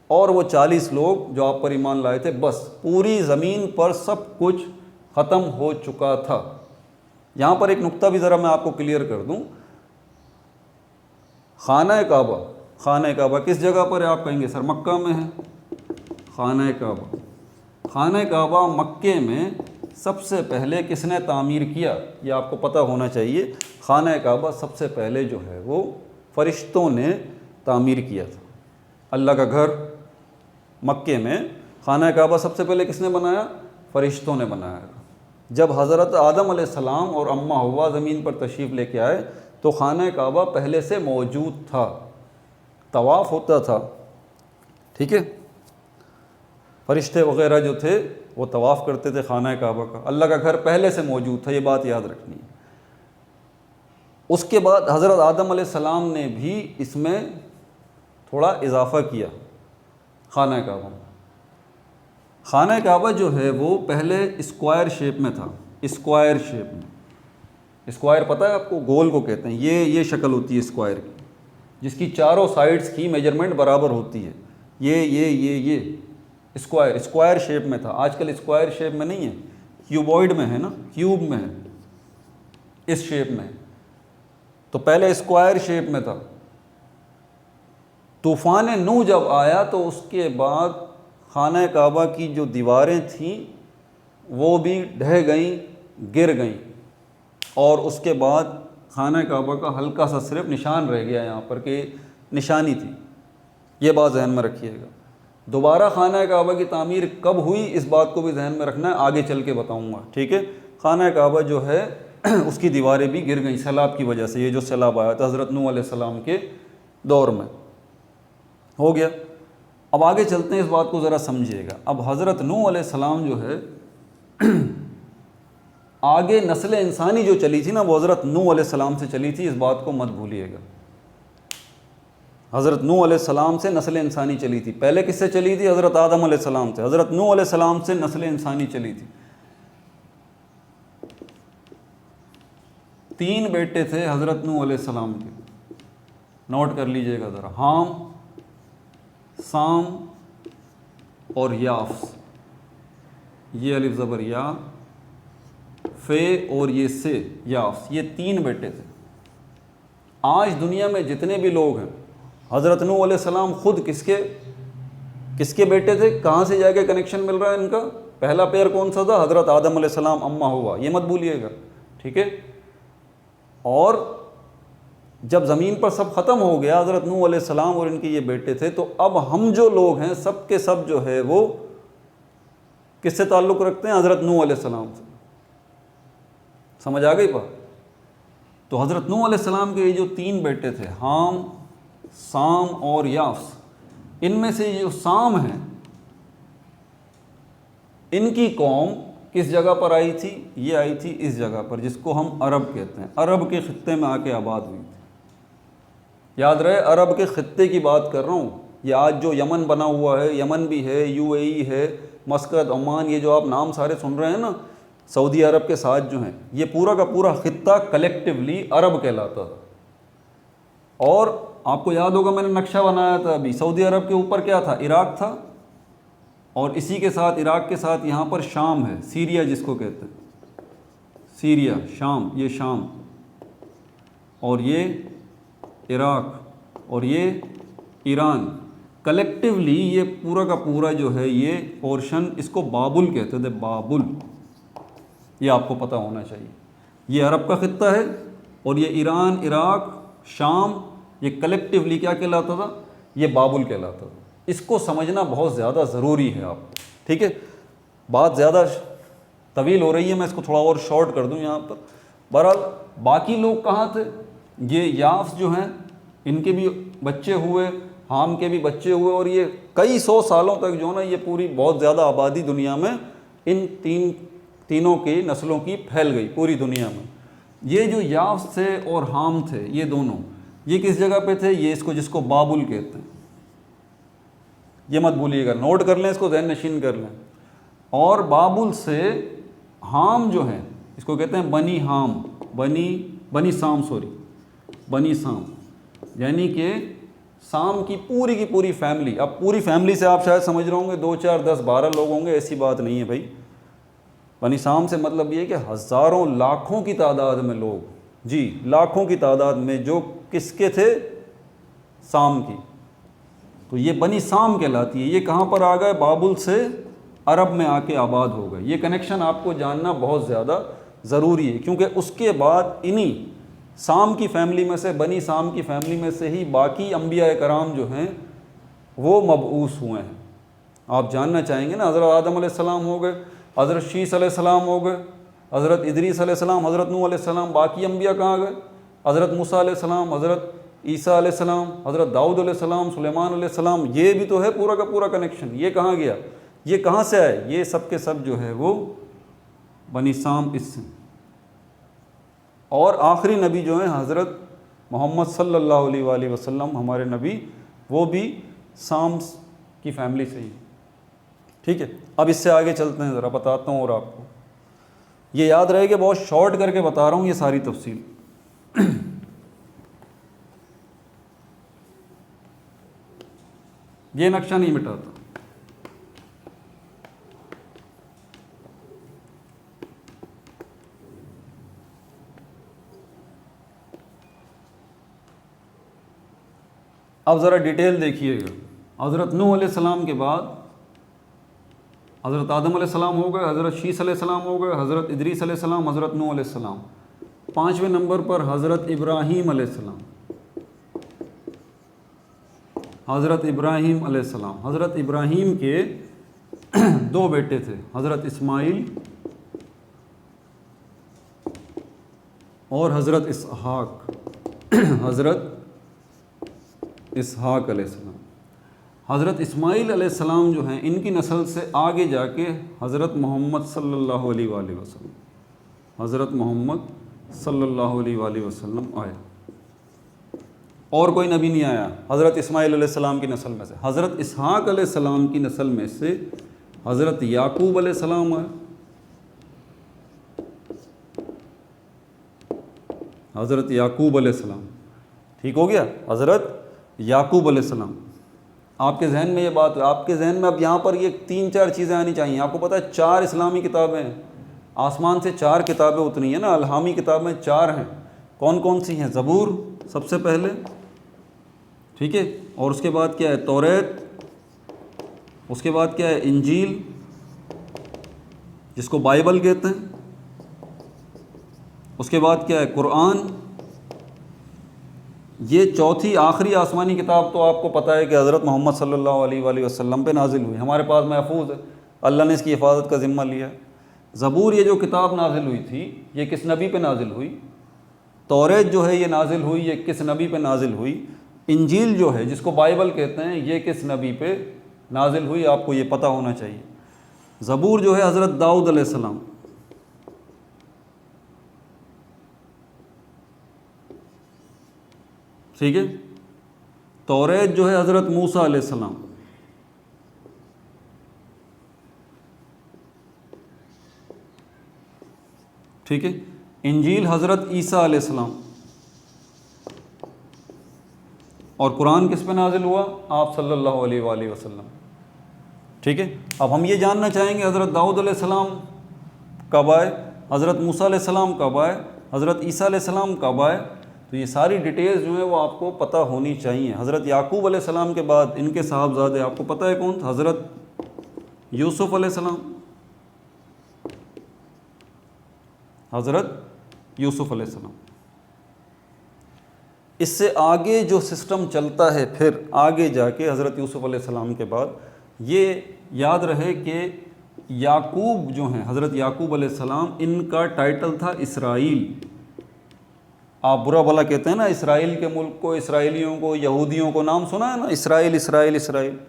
A: और वो 40 लोग जो आप पर ईमान लाए थे। बस पूरी ज़मीन पर सब कुछ ख़त्म हो चुका था। यहाँ पर एक नुक्ता भी ज़रा मैं आपको क्लियर कर दूँ। खाना काबा, खाना काबा किस जगह पर है? आप कहेंगे सर मक्का में है। खाना काबा, खाना काबा मक्के में सबसे पहले किसने तामीर किया? ये आपको पता होना चाहिए। खाना काबा सबसे पहले जो है वो फ़रिश्तों ने तामीर किया था। अल्लाह का घर मक्के में, खाना काबा सबसे पहले किसने बनाया? फ़रिश्तों ने बनाया। जब हज़रत आदम अलैहिस्सलाम और अम्मा हव्वा ज़मीन पर तशरीफ़ लेके आए तो खाना काबा पहले से मौजूद था, तवाफ़ होता था, ठीक है, फ़रिश्ते वग़ैरह जो थे वो तवाफ़ करते थे खाना काबा का। अल्लाह का घर पहले से मौजूद था, ये बात याद रखनी है। उसके बाद हज़रत आदम अलैहिस्सलाम ने भी इसमें थोड़ा इजाफ़ा किया। खाना काबा, खाना काबा जो है वो पहले स्क्वायर शेप में था, स्क्वायर शेप में। स्क्वायर पता है आपको? गोल को कहते हैं। ये शक्ल होती है स्क्वायर की, जिसकी चारों साइड्स की मेजरमेंट बराबर होती है। ये स्क्वायर शेप में था। आजकल स्क्वायर शेप में नहीं है, क्यूबॉइड में है ना, क्यूब में है, इस शेप में। तो पहले स्क्वायर शेप में था। तूफ़ान नूह जब आया तो उसके बाद खाना काबा की जो दीवारें थीं वो भी ढह गईं, गिर गईं, और उसके बाद खाना काबा का हल्का सा सिर्फ निशान रह गया यहाँ पर कि निशानी थी। ये बात जहन में रखिएगा। दोबारा खाना काबा की तामीर कब हुई इस बात को भी जहन में रखना है, आगे चल के बताऊँगा, ठीक है। खाना काबा जो है उसकी दीवारें भी गिर गई सैलाब की वजह से। ये जो सैलाब आया था हज़रत नूह अलैहिस्सलाम के दौर में, हो गया। अब आगे चलते हैं, इस बात को ज़रा समझिएगा। अब हज़रत नूह अलैहिस्सलाम जो है आगे नस्ल इंसानी जो चली थी ना, वो हज़रत नूह अलैहिस्सलाम से चली थी, इस बात को मत भूलिएगा। हज़रत नूह अलैहिस्सलाम से नस्ल इंसानी चली थी। पहले किससे चली थी? हज़रत आदम अलैहिस्सलाम से। हज़रत नूह अलैहिस्सलाम से नस्ल इंसानी चली थी। 3 बेटे थे हज़रत नूह अलैहिस्सलाम के, नोट कर लीजिएगा ज़रा, हाम, साम और याफ्स। ये अलिफ ज़बर या, फे और ये से, याफ्स, ये 3 बेटे थे। आज दुनिया में जितने भी लोग हैं, हज़रत नूह अलैहिस्सलाम खुद किसके बेटे थे? कहाँ से जाके कनेक्शन मिल रहा है इनका? पहला पेयर कौन सा था? हज़रत आदम अलैहिस्सलाम, अम्मा हुआ, ये मत भूलिएगा, ठीक है। और जब ज़मीन पर सब ख़त्म हो गया, हज़रत नूह अलैहिस्सलाम और इनके ये बेटे थे, तो अब हम जो लोग हैं सब के सब जो है वो किससे ताल्लुक़ रखते हैं? हज़रत नूह अलैहिस्सलाम से। समझ आ गई बात? तो हज़रत नूह अलैहिस्सलाम के ये जो 3 बेटे थे, हाम, साम और याफ्स, इनमें से जो साम हैं, इनकी कौम किस जगह पर आई थी? ये आई थी इस जगह पर, जिसको हम अरब कहते हैं। अरब के ख़ित्ते में आके आबाद हुई थी। याद रहे, अरब के ख़ित्ते की बात कर रहा हूँ। ये आज जो यमन बना हुआ है, यमन भी है, UAE है, मस्कत, ओमान, ये जो आप नाम सारे सुन रहे हैं ना, सऊदी अरब के साथ जो हैं, ये पूरा का पूरा ख़ित्ता कलेक्टिवली अरब कहलाता था। और आपको याद होगा मैंने नक्शा बनाया था अभी, सऊदी अरब के ऊपर क्या था? इराक़ था, और इसी के साथ, इराक़ के साथ यहाँ पर शाम है, सीरिया जिसको कहते हैं, सीरिया, शाम, ये शाम, और ये इराक़, और ये ईरान। कलेक्टिवली ये पूरा का पूरा जो है ये पोर्शन, इसको बाबुल कहते थे, बाबुल, ये आपको पता होना चाहिए। ये अरब का ख़ित्ता है, और ये ईरान, इराक़, शाम, ये कलेक्टिवली क्या कहलाता था? ये बाबुल कहलाता था। इसको समझना बहुत ज़्यादा ज़रूरी है आप, ठीक है। बात ज़्यादा तवील हो रही है, मैं इसको थोड़ा और शॉर्ट कर दूं यहाँ पर। बहरहाल बाकी लोग कहाँ थे? ये याफ्स जो हैं, इनके भी बच्चे हुए, हाम के भी बच्चे हुए, और ये कई 100 सालों तक जो ना, ये पूरी बहुत ज़्यादा आबादी दुनिया में इन तीनों की नस्लों की फैल गई पूरी दुनिया में। ये जो याफ्स थे और हाम थे, ये दोनों, ये किस जगह पे थे? ये इसको, जिसको बाबुल कहते हैं, ये मत भूलिएगा, नोट कर लें इसको, ज़हन नशीन कर लें। और बाबुल से हाम जो है, इसको कहते हैं बनी हाम, बनी साम, बनी साम, यानी कि साम की पूरी फैमिली। अब पूरी फैमिली से आप शायद समझ रहे होंगे 2, 4, 10, 12 लोग होंगे, ऐसी बात नहीं है भाई। बनी साम से मतलब ये है कि हज़ारों, लाखों की तादाद में लोग, जी लाखों की तादाद में, जो किसके थे? साम की। तो ये बनी साम कहलाती है। ये कहाँ पर आ गए? बाबुल से अरब में आके आबाद हो गए। ये कनेक्शन आपको जानना बहुत ज़्यादा ज़रूरी है, क्योंकि उसके बाद इन्हीं साम की फ़ैमिली में से, बनी साम की फ़ैमिली में से ही बाकी अंबिया कराम जो हैं वो मबऊस हुए हैं। आप जानना चाहेंगे ना, हज़रत आदम अलैहिस्सलाम हो गए, हज़रत शीस अलैहिस्सलाम हो गए, हज़रत इदरीस अलैहिस्सलाम, हज़रत नूह अलैहिस्सलाम, बाकी अंबिया कहाँ गए? हज़रत मूसा अलैहिस्सलाम, हज़रत ईसा अलैहिस्सलाम, हज़रत दाऊद अलैहिस्सलाम, सुलेमान अलैहिस्सलाम, ये भी तो है पूरा का पूरा कनेक्शन। ये कहाँ गया? ये कहाँ से आए? ये सब के सब जो है वो बनी साम इससे। और आखिरी नबी जो हैं हज़रत मोहम्मद सल्लल्लाहु अलैहि वसल्लम, हमारे नबी, वो भी साम की फ़ैमिली से ही, ठीक है। अब इससे आगे चलते हैं, ज़रा बताता हूँ और आपको ये याद रहे कि बहुत शॉर्ट करके बता रहा हूँ ये सारी तफसील। ये नक्शा नहीं मिटाता। अब ज़रा डिटेल देखिएगा। हज़रत नूह अलैहिस्सलाम के बाद हज़रत आदम अलैहिस्सलाम हो गए, हज़रत शीस अलैहिस्सलाम हो गए, हज़रत इदरीस अलैहिस्सलाम, हज़रत नूह अलैहिस्सलाम। 5वें नंबर पर हज़रत इब्राहीम अलैहिस्सलाम, हज़रत इब्राहीम अलैहिस्सलाम। हज़रत इब्राहीम के 2 बेटे थे, हज़रत इस्माइल और हज़रत इसहाक हज़रत इसहाक अलैहिस्सलाम, हज़रत इस्माईल अलैहिस्सलाम जो हैं इनकी नस्ल से आगे जाके हज़रत मोहम्मद सल्लल्लाहु अलैहि वसल्लम, हज़रत मोहम्मद सल्लल्लाहु अलैहि वसल्लम आए। और कोई नबी नहीं आया हज़रत इस्माईल अलैहिस्सलाम की नस्ल में से। हज़रत इसहाक अलैहिस्सलाम की नस्ल में से हज़रत याकूब अलैहिस्सलाम आए, हज़रत याकूब अलैहिस्सलाम, ठीक हो गया, हज़रत याकूब अलैहिस्सलाम। आपके जहन में ये बात, आपके जहन में अब यहाँ पर ये 3-4 चीज़ें आनी चाहिए। आपको पता है 4 इस्लामी किताबें हैं, आसमान से 4 किताबें उतरी हैं ना, अलहामी किताबें 4 हैं। कौन कौन सी हैं? ज़बूर सबसे पहले, ठीक है, और उसके बाद क्या है? तौरात, उसके बाद क्या है? इंजील जिसको बाइबल कहते हैं, उसके बाद क्या है? कुरान। ये चौथी आखिरी आसमानी किताब तो आपको पता है कि हज़रत मोहम्मद सल्लल्लाहु अलैहि वसल्लम पे नाजिल हुई, हमारे पास महफूज है, अल्लाह ने इसकी हिफाजत का ज़िम्मा लिया। ज़बूर ये जो किताब नाजिल हुई थी ये किस नबी पे नाजिल हुई? तौरात जो है ये नाजिल हुई, ये किस नबी पे नाजिल हुई? इंजील जो है जिसको बाइबल कहते हैं ये किस नबी पे नाजिल हुई? आपको ये पता होना चाहिए। ज़बूर जो है हज़रत दाऊद अलैहिस्सलाम, ठीक है। तौरात जो है हज़रत मूसा अलैहिस्सलाम, ठीक है। इंजील हज़रत ईसा अलैहिस्सलाम, और कुरान किस पे नाजिल हुआ? आप सल्लल्लाहु अलैहि वसल्लम, ठीक है। अब हम ये जानना चाहेंगे हज़रत दाऊद अलैहिस्सलाम कब आए, हज़रत मूसा अलैहिस्सलाम कब आए, हज़रत ईसा अलैहिस्सलाम कब आए? तो ये सारी डिटेल्स जो है वो आपको पता होनी चाहिए। हज़रत याकूब अलैहिस्सलाम के बाद इनके साहबजादे आपको पता है कौन? हज़रत यूसुफ अलैहिस्सलाम, हज़रत यूसुफ अलैहिस्सलाम। इससे आगे जो सिस्टम चलता है फिर आगे जाके हज़रत यूसुफ अलैहिस्सलाम के बाद, ये याद रहे कि याकूब जो हैं हज़रत याकूब अलैहिस्सलाम, इनका टाइटल था इसराइल। आप बुरा भला कहते हैं ना इसराइल के मुल्क को, इसराइलियों को, यहूदियों को, नाम सुना है ना, इसराइल इसराइल इसराइल।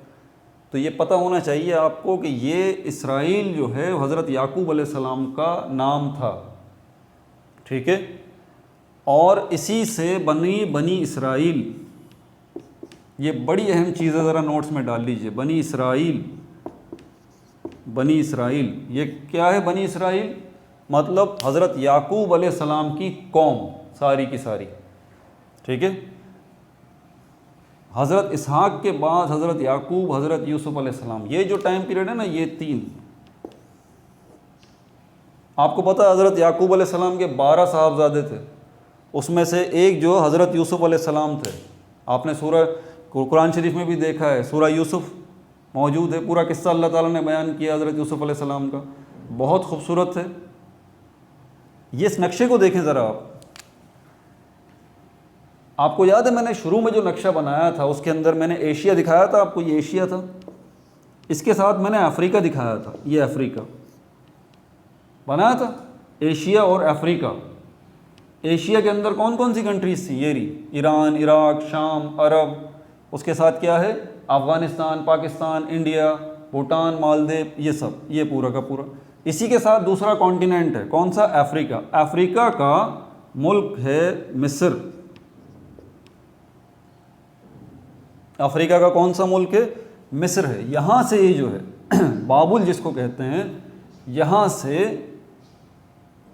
A: तो ये पता होना चाहिए आपको कि ये इसराइल जो है हज़रत याकूब अलैहिस्सलाम का नाम था, ठीक है। और इसी से बनी इसराइल, ये बड़ी अहम चीज़ है, ज़रा नोट्स में डाल लीजिए। बनी इसराइल ये क्या है? बनी इसराइल मतलब हज़रत याकूब अलैहिस्सलाम की कौम सारी की सारी, ठीक है। हज़रत इसहाक के बाद हज़रत याकूब, हज़रत यूसुफ अलैहिस्सलाम, ये जो टाइम पीरियड है ना, ये 3। आपको पता है हज़रत याकूब अलैहिस्सलाम के 12 साहबजादे थे, उसमें से एक जो हज़रत यूसुफ अलैहिस्सलाम थे। आपने सूरह कुरान शरीफ में भी देखा है, सूरह यूसुफ मौजूद है, पूरा किस्सा अल्लाह ताला ने बयान किया हज़रत यूसुफ अलैहिस्सलाम का, बहुत खूबसूरत है। ये इस नक्शे को देखें ज़रा आप। आपको याद है मैंने शुरू में जो नक्शा बनाया था उसके अंदर मैंने एशिया दिखाया था आपको, ये एशिया था, इसके साथ मैंने अफ्रीका दिखाया था, ये अफ्रीका बनाया था, एशिया और अफ्रीका। एशिया के अंदर कौन कौन सी कंट्रीज़ थी? ये रही, ईरान, इराक, शाम, अरब, उसके साथ क्या है? अफ़गानिस्तान, पाकिस्तान, इंडिया, भूटान, मालदीव, ये सब, ये पूरा का पूरा। इसी के साथ दूसरा कॉन्टिनेंट है, कौन सा? अफ्रीका। अफ्रीका का मुल्क है मिस्र। अफ्रीका का कौन सा मुल्क है? मिस्र है। यहाँ से ये जो है बाबुल जिसको कहते हैं, यहाँ से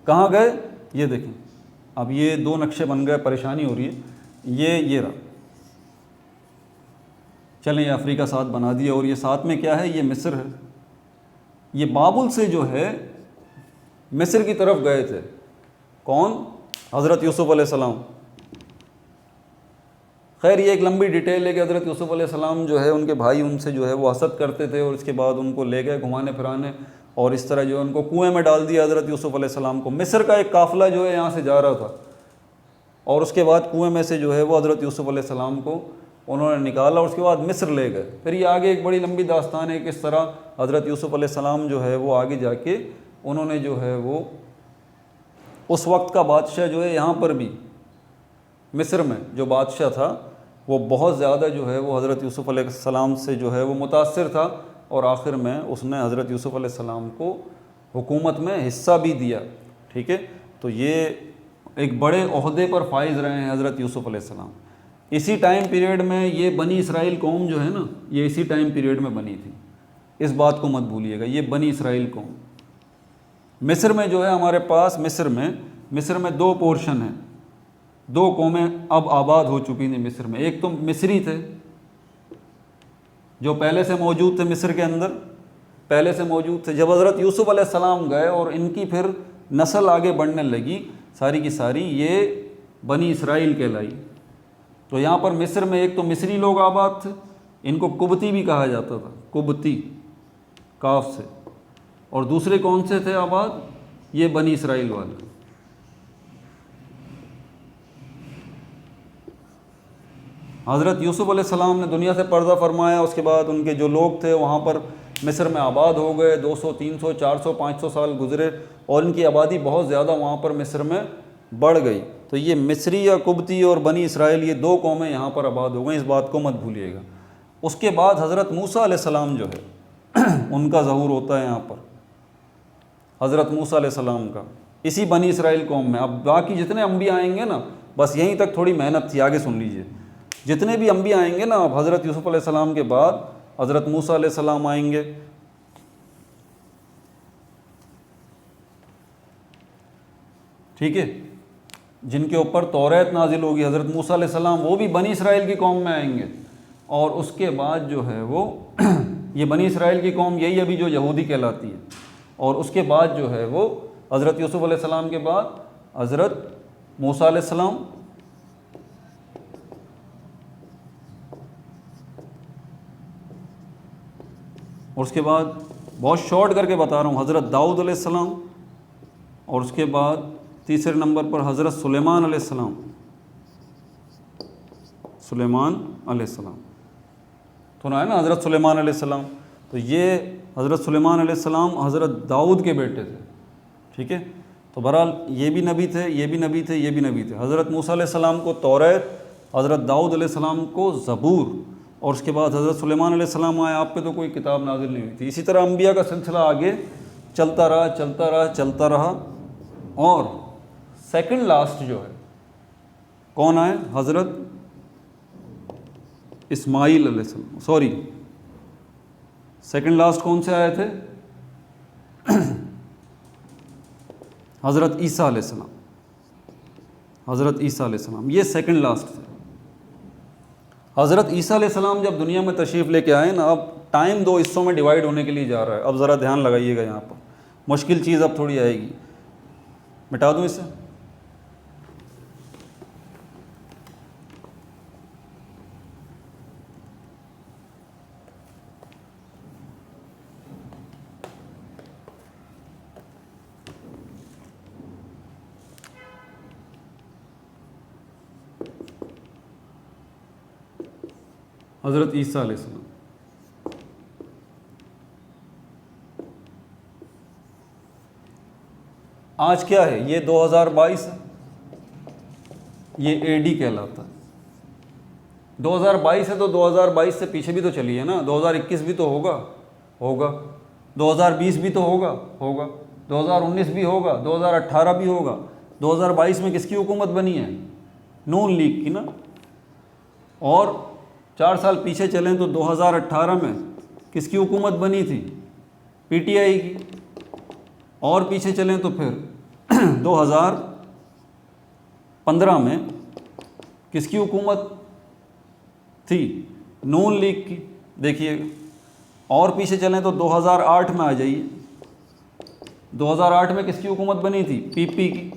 A: कहाँ गए? ये देखें, अब ये 2 नक्शे बन गए, परेशानी हो रही है। ये रहा, चलें ये अफ्रीका साथ बना दिया, और ये साथ में क्या है? ये मिस्र है। ये बाबुल से जो है मिस्र की तरफ गए थे कौन? हज़रत यूसुफ अलैहिस्सलाम। खैर ये एक लंबी डिटेल है कि हज़रत यूसुफ अलैहिस्सलाम जो है उनके भाई उनसे जो है वो हसद करते थे, और इसके बाद उनको ले गए घुमाने फिराने, और इस तरह जो है उनको कुएं में डाल दिया हज़रत यूसुफ अलैहिस्सलाम को। मिस्र का एक काफ़िला जो है यहाँ से जा रहा था, और उसके बाद कुएं में से जो है वो हज़रत यूसुफ अलैहिस्सलाम को उन्होंने निकाला, और उसके बाद मिस्र ले गए। फिर ये आगे एक बड़ी लंबी दास्तान है, किस तरह हज़रत यूसुफ अलैहिस्सलाम जो है वो आगे जाके उन्होंने जो है वो उस वक्त का बादशाह जो है यहाँ पर भी मिस्र में जो बादशाह था वो बहुत ज़्यादा जो है वो हज़रत यूसुफ़ अलैहिस्सलाम से जो है वो मुतासिर था, और आखिर में उसने हज़रत यूसुफ़ अलैहिस्सलाम को हुकूमत में हिस्सा भी दिया। ठीक है, तो ये एक बड़े ओहदे पर फाइज रहे हैं हज़रत यूसुफ़ अलैहिस्सलाम। इसी टाइम पीरियड में ये बनी इसराइल कौम जो है ना, ये इसी टाइम पीरियड में बनी थी, इस बात को मत भूलिएगा। ये बनी इसराइल कौम मिस्र में जो है हमारे पास, मिस्र में दो पोर्शन हैं, दो कौमें अब आबाद हो चुकी थी मिस्र में। एक तो मिस्री थे जो पहले से मौजूद थे मिस्र के अंदर, पहले से मौजूद थे। जब हज़रत यूसुफ़ अलैहिस्सलाम गए और इनकी फिर नस्ल आगे बढ़ने लगी, सारी की सारी ये बनी इसराइल कहलाई। तो यहाँ पर मिस्र में एक तो मिस्री लोग आबाद थे, इनको कुबती भी कहा जाता था, कुबती काफ से, और दूसरे कौन से थे आबाद, ये बनी इसराइल वाले। हज़रत यूसुफ़ अलैहिस्सलाम ने दुनिया से पर्दा फरमाया, उसके बाद उनके जो लोग थे वहाँ पर मिस्र में आबाद हो गए। 200, 300, 400, 500 साल गुज़रे और इनकी आबादी बहुत ज़्यादा वहाँ पर मिस्र में बढ़ गई। तो ये मिस्री या कुबती और बनी इसराइल, ये दो कौमें यहाँ पर आबाद हो गई, इस बात को मत भूलिएगा। उसके बाद हज़रत मूसा अलैहिस्सलाम जो है उनका ज़हूर होता है यहाँ पर, हज़रत मूसा अलैहिस्सलाम का, इसी बनी इसराइल कौम में। अब बाकी जितने अम्बिया आएंगे ना, बस यहीं तक थोड़ी मेहनत थी, आगे सुन लीजिए। जितने भी अम्बिया आएंगे ना, अब हज़रत यूसुफ़ अलैहिस्सलाम के बाद हज़रत मूसा अलैहिस्सलाम आएंगे, ठीक है, जिनके ऊपर तौरात नाजिल होगी, हज़रत मूसा अलैहिस्सलाम, वो भी बनी इसराइल की कौम में आएंगे। और उसके बाद जो है वो ये बनी इसराइल की कौम यही अभी जो यहूदी कहलाती है। और उसके बाद जो है वो हज़रत यूसुफ़ अलैहिस्सलाम के बाद हज़रत मूसा अलैहिस्सलाम, और उसके बाद बहुत शॉर्ट करके बता रहा हूँ, हज़रत दाऊद अलैहिस्सलाम, और उसके बाद तीसरे नंबर पर हज़रत सुलेमान अलैहिस्सलाम, सुलेमान अलैहिस्सलाम, तो ना है ना हज़रत सुलेमान अलैहिस्सलाम। तो ये हज़रत सुलेमान अलैहिस्सलाम हज़रत दाऊद के बेटे थे, ठीक है। तो बहरहाल ये भी नबी थे, ये भी नबी थे, ये भी नबी थे। हज़रत मूसा अलैहिस्सलाम को तौरात, हज़रत दाऊद अलैहिस्सलाम को ज़बूर, और उसके बाद हज़रत सुलेमान अलैहिस्सलाम आए, आप पे तो कोई किताब नाज़िल नहीं हुई थी। इसी तरह अम्बिया का सिलसिला आगे चलता रहा, चलता रहा, चलता रहा। और सेकंड लास्ट जो है कौन आए, हज़रत इस्माईल अलैहिस्सलाम, सॉरी सेकंड लास्ट कौन से आए थे, हज़रत ईसा अलैहिस्सलाम, हज़रत ईसा अलैहिस्सलाम, ये सेकंड लास्ट थे। हज़रत ईसा अलैहिस्सलाम जब दुनिया में तशरीफ़ लेके आए ना, अब टाइम दो हिस्सों में डिवाइड होने के लिए जा रहा है। अब ज़रा ध्यान लगाइएगा, यहाँ पर मुश्किल चीज़ अब थोड़ी आएगी, मिटा दूँ इसे। हज़रत ईसा अलैहिस्सलाम, आज क्या है, ये 2022 है, ये एडी कहलाता है। 2022 है तो 2022 से पीछे भी तो चलिए ना, 2021 भी तो होगा, 2020 भी तो होगा, 2019 भी होगा, 2018 भी होगा। 2022 में किसकी हुकूमत बनी है, नून लीग की ना। और 4 साल पीछे चलें तो 2018 में किसकी हुकूमत बनी थी, पीटीआई की। और पीछे चलें तो फिर 2015 में किसकी हुकूमत थी, नून लीग की, देखिएगा। और पीछे चलें तो 2008 में आ जाइए, 2008 में किसकी हुकूमत बनी थी, पीपी की।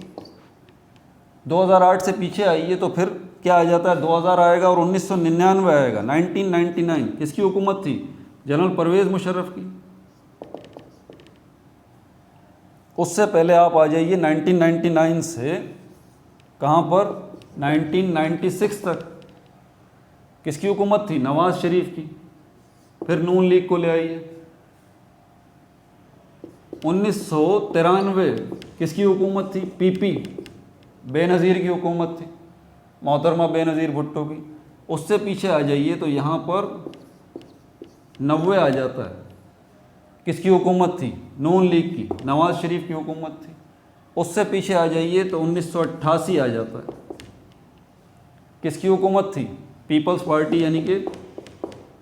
A: 2008 से पीछे आइए तो फिर क्या आ जाता है, 2000 आएगा और 1999 आएगा, 1999 किसकी हुकूमत थी, जनरल परवेज़ मुशर्रफ की। उससे पहले आप आ जाइए 1999 से कहाँ पर, 1996 तक किसकी हुकूमत थी, नवाज़ शरीफ की। फिर नून लीग को ले आइए, 1993 किसकी हुकूमत थी? पीपी, बेनज़ीर की हुकूमत थी, मोहतरमा बेनज़ीर भुट्टो की। उससे पीछे आ जाइए तो यहाँ पर 90 आ जाता है, किसकी हुकूमत थी? नून लीग की, नवाज़ शरीफ की हुकूमत थी। उससे पीछे आ जाइए तो 1988 आ जाता है, किसकी हुकूमत थी? पीपल्स पार्टी यानी कि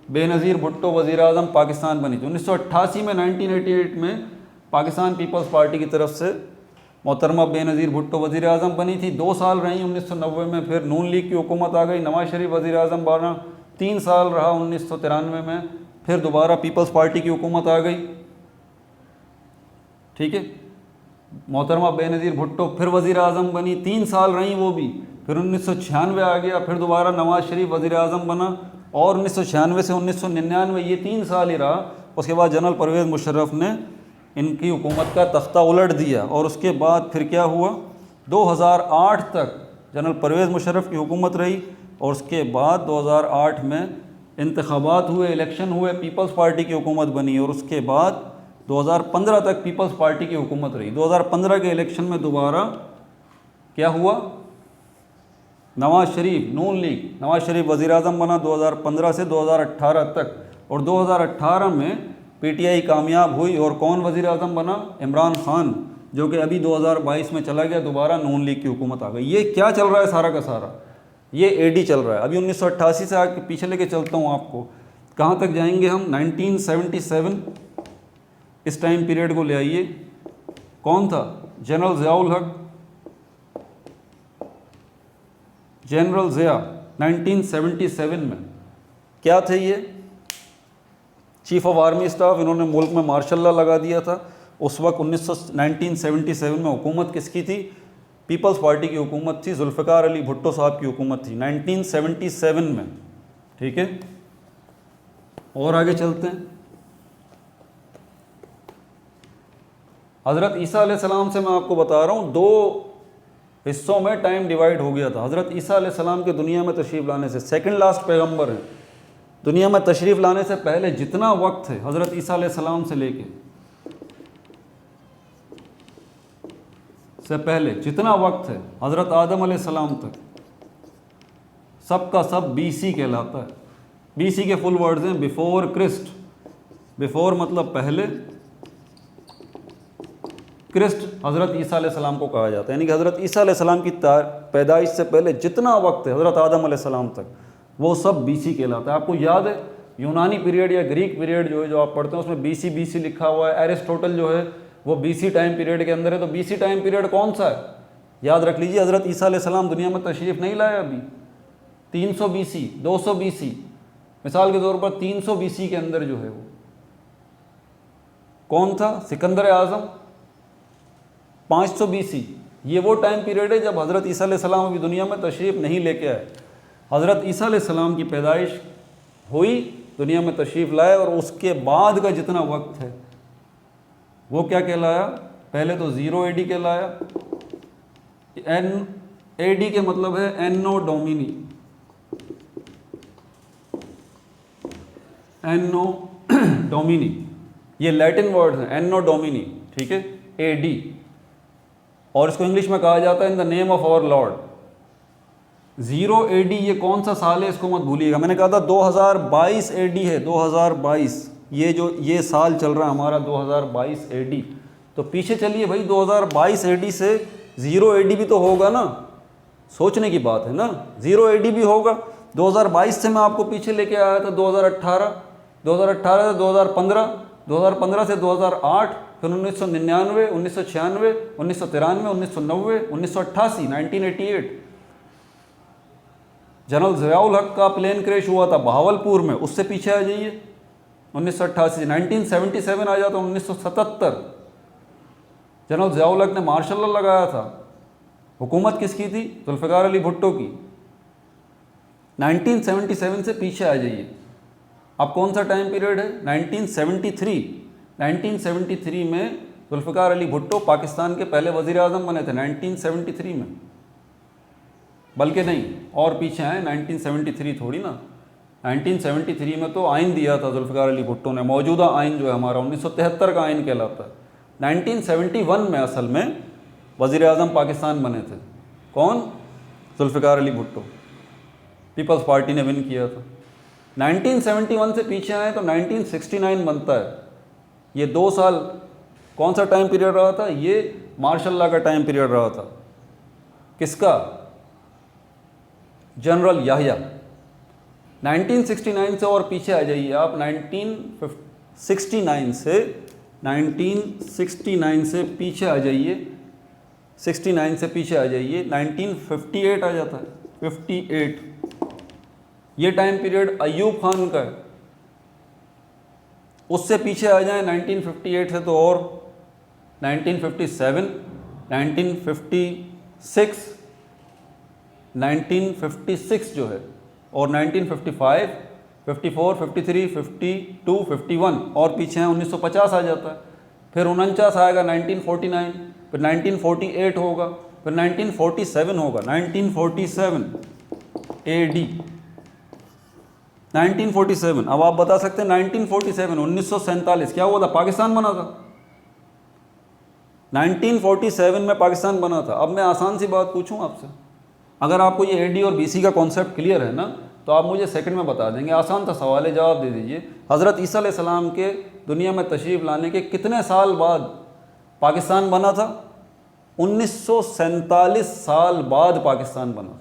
A: बेनज़ीर भुट्टो वज़ीर आज़म पाकिस्तान बनी थी 1988 में। 1988 में पाकिस्तान पीपल्स पार्टी की तरफ से मोहतरमा बेनज़ीर भुट्टो वज़ीर आज़म बनी थी, 2 साल रही। 1990 में फिर नून लीग की हुकूमत आ गई, नवाज़ शरीफ वज़ीर आज़म बना, 3 साल रहा। 1993 में फिर दोबारा पीपल्स पार्टी की हुकूमत आ गई, ठीक है। मोहतरमा बेनज़ीर भुट्टो फिर वज़ीर आज़म बनी, 3 साल रही वो भी। फिर 1996 आ गया, फिर दोबारा नवाज़ शरीफ वज़ीर आज़म बना, और 1996 से 1999 ये 3 साल ही रहा। उसके बाद जनरल परवेज़ मुशर्रफ ने इनकी हुकूमत का तख्ता उलट दिया, और उसके बाद फिर क्या हुआ? 2008 तक जनरल परवेज़ मुशर्रफ की हुकूमत रही, और उसके बाद 2008 में इंतखाबात हुए, इलेक्शन हुए, पीपल्स पार्टी की हुकूमत बनी, और उसके बाद 2015 तक पीपल्स पार्टी की हुकूमत रही। 2015 के इलेक्शन में दोबारा क्या हुआ? नवाज़ शरीफ, नून लीग, नवाज़ शरीफ वज़ीर आज़म बना 2015 से 2018 तक, और 2018 में पीटीआई कामयाब हुई, और कौन वज़ीर आज़म बना? इमरान खान, जो कि अभी 2022 में चला गया, दोबारा नून लीग की हुकूमत आ गई। ये क्या चल रहा है सारा का सारा? ये एडी चल रहा है। अभी 1988 से आगे पीछे लेके चलता हूँ आपको, कहाँ तक जाएंगे हम? 1977, इस टाइम पीरियड को ले आइए। कौन था? जनरल ज़ियाउल हक, जनरल ज़िया 1977 में क्या थे ये? Chief of army staff. इन्होंने मुल्क में मार्शल लॉ लगा दिया था। उस वक्त 1977 में हुकूमत किसकी थी? पीपल्स पार्टी की हुकूमत थी, जुल्फ़िकार अली भुट्टो साहब की हुकूमत थी 1977 में, ठीक है। और आगे चलते हैं। हज़रत ईसा अलैहिस्सलाम से मैं आपको बता रहा हूँ, 2 हिस्सों में टाइम डिवाइड हो गया था। हज़रत ईसा अलैहिस्सलाम के दुनिया में तशरीफ़ लाने से, सेकंड लास्ट पैगंबर हैं, दुनिया में तशरीफ़ लाने से पहले जितना वक्त है हज़रत ईसा अलैहिस्सलाम से लेके से पहले जितना वक्त है हज़रत आदम अलैहिस्सलाम तक, सब का सब बीसी कहलाता है। बीसी के फुल वर्ड्स हैं बिफोर क्रिस्ट। बिफोर मतलब पहले, क्रिस्ट हज़रत ईसा अलैहिस्सलाम को कहा जाता है, यानी कि हज़रत ईसा अलैहिस्सलाम की पैदाइश से पहले जितना वक्त है हज़रत आदम अलैहिस्सलाम तक, वो सब बीसी कहलाता है। आपको याद है यूनानी पीरियड या ग्रीक पीरियड जो है, जो आप पढ़ते हैं उसमें बीसी लिखा हुआ है। एरिस्टोटल जो है वो बीसी टाइम पीरियड के अंदर है। तो बीसी टाइम पीरियड कौन सा है? याद रख लीजिए, हज़रत ईसा अलैहिस्सलाम दुनिया में तशरीफ़ नहीं लाया अभी। 300 बीसी, 200 बीसी, मिसाल के तौर पर 300 बीसी के अंदर जो है वो कौन था? सिकंदर आज़म। 500 बीसी, ये वो टाइम पीरियड है जब हज़रत ईसा अलैहिस्सलाम अभी दुनिया में तशरीफ़ नहीं लेके आए। हज़रत ईसा अलैहिस्सलाम की पैदाइश हुई, दुनिया में तशरीफ़ लाए, और उसके बाद का जितना वक्त है वो क्या कहलाया? पहले तो 0 AD कहलाया। एन AD के मतलब है एनो डोमिनी, एनो डोमिनी, ये लैटिन वर्ड है, एनो डोमिनी, ठीक है, AD। और इसको इंग्लिश में कहा जाता है in the name of our lord. 0 AD ये कौन सा साल है इसको मत भूलिएगा। मैंने कहा था 2022 AD है, 2022, ये जो ये साल चल रहा है हमारा 2022 AD। तो पीछे चलिए भाई, 2022 AD से 0 AD भी तो होगा ना, सोचने की बात है ना। 0 AD भी होगा। 2022 से मैं आपको पीछे लेके आया था 2018, 2018 से 2015, 2015 से 2008, फिर 1999, 1996, 1993, 1990, 1988, 1988 जनरल ज़ियाउल हक का प्लेन क्रैश हुआ था बहावलपुर में। उससे पीछे आ जाइए, 1988, 1977 आ जाता, 1977 जनरल ज़ियाउल हक ने मार्शल लॉ लगाया था। हुकूमत किसकी थी? जुल्फ़िकार अली भुट्टो की। 1977 से पीछे आ जाइए, अब कौन सा टाइम पीरियड है? 1973। 1973 में जुल्फ़िकार अली भुट्टो पाकिस्तान के पहले वज़ीर आज़म बने थे 1973 में, बल्कि नहीं और पीछे आए, 1973 थोड़ी ना। 1973 में तो आइन दिया था जुल्फ़िकार अली भुट्टो ने, मौजूदा आइन जो है हमारा 1973 का आइन कहलाता है। 1971 में असल में वज़ीर आज़म पाकिस्तान बने थे। कौन? जुल्फ़िकार अली भुट्टो। पीपल्स पार्टी ने विन किया था। 1971 से पीछे आए तो 1969 बनता है। ये 2 साल कौन सा टाइम पीरियड रहा था? ये मार्शल लॉ का टाइम पीरियड रहा था। किसका? जनरल याह्या। 1969 से और पीछे आ जाइए आप, 1969 से पीछे आ जाइए, 69 से पीछे आ जाइए, 1958 आ जाता है, 58। ये टाइम पीरियड अयूब खान का है। उससे पीछे आ जाए 1958 से तो और 1957, 1956, 1956 जो है, और 1955, 54, 53, 52, 51 और पीछे हैं 1950 आ जाता है। फिर 49 आएगा 1949, फिर 1948 होगा, फिर 1947 होगा, 1947 AD, 1947। अब आप बता सकते हैं 1947 1947 क्या हुआ था? पाकिस्तान बना था। 1947 में पाकिस्तान बना था। अब मैं आसान सी बात पूछूं आपसे, अगर आपको ये AD और BC का कॉन्सेप्ट क्लियर है ना, तो आप मुझे सेकंड में बता देंगे। आसान सा सवाल है, जवाब दे दीजिए। हज़रत ईसा अलैहिस्सलाम के दुनिया में तशरीफ़ लाने के कितने साल बाद पाकिस्तान बना था? 1947 साल बाद पाकिस्तान बना।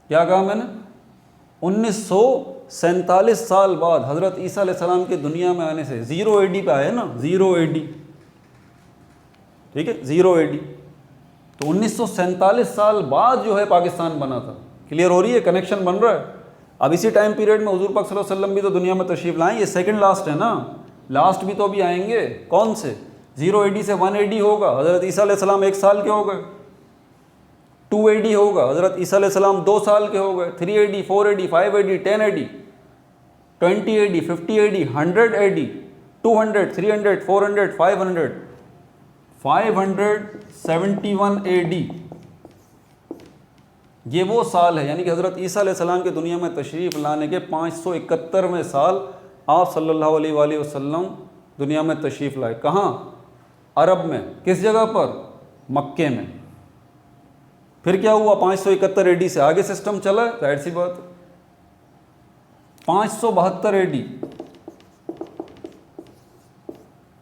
A: क्या कहा मैंने? 1947 साल बाद हज़रत ईसा अलैहिस्सलाम के दुनिया में आने से। 0 AD पे आए ना, 0 AD, ठीक है, 0 AD। तो 1947 साल बाद जो है पाकिस्तान बना था। क्लियर हो रही है? कनेक्शन बन रहा है। अब इसी टाइम पीरियड में हुजूर पाक सल्लल्लाहु अलैहि वसल्लम भी तो दुनिया में तशरीफ़ लाएँ। ये सेकंड लास्ट है ना, लास्ट भी तो अभी आएंगे। कौन से? 0 AD से 1 AD होगा, हज़रत ईसा अलैहिस्सलाम 1 साल के हो गए। 2 AD होगा, हज़रत ईसा अलैहिस्सलाम 2 साल के हो गए। 3 AD, 4 AD, 5 AD, 10 AD, 20 AD, 50 AD, 100 AD, 200, 300, 400, 500, 571 AD। ये वो साल है, यानी कि हज़रत ईसा अलैहिस्सलाम के दुनिया में तशरीफ़ लाने के 571वें साल आप सल्लल्लाहु अलैहि वसल्लम दुनिया में तशरीफ़ लाए। कहाँ? अरब में। किस जगह पर? मक्के में। फिर क्या हुआ? 571 AD से आगे सिस्टम चला है, जाहिर सी बात। 572 AD।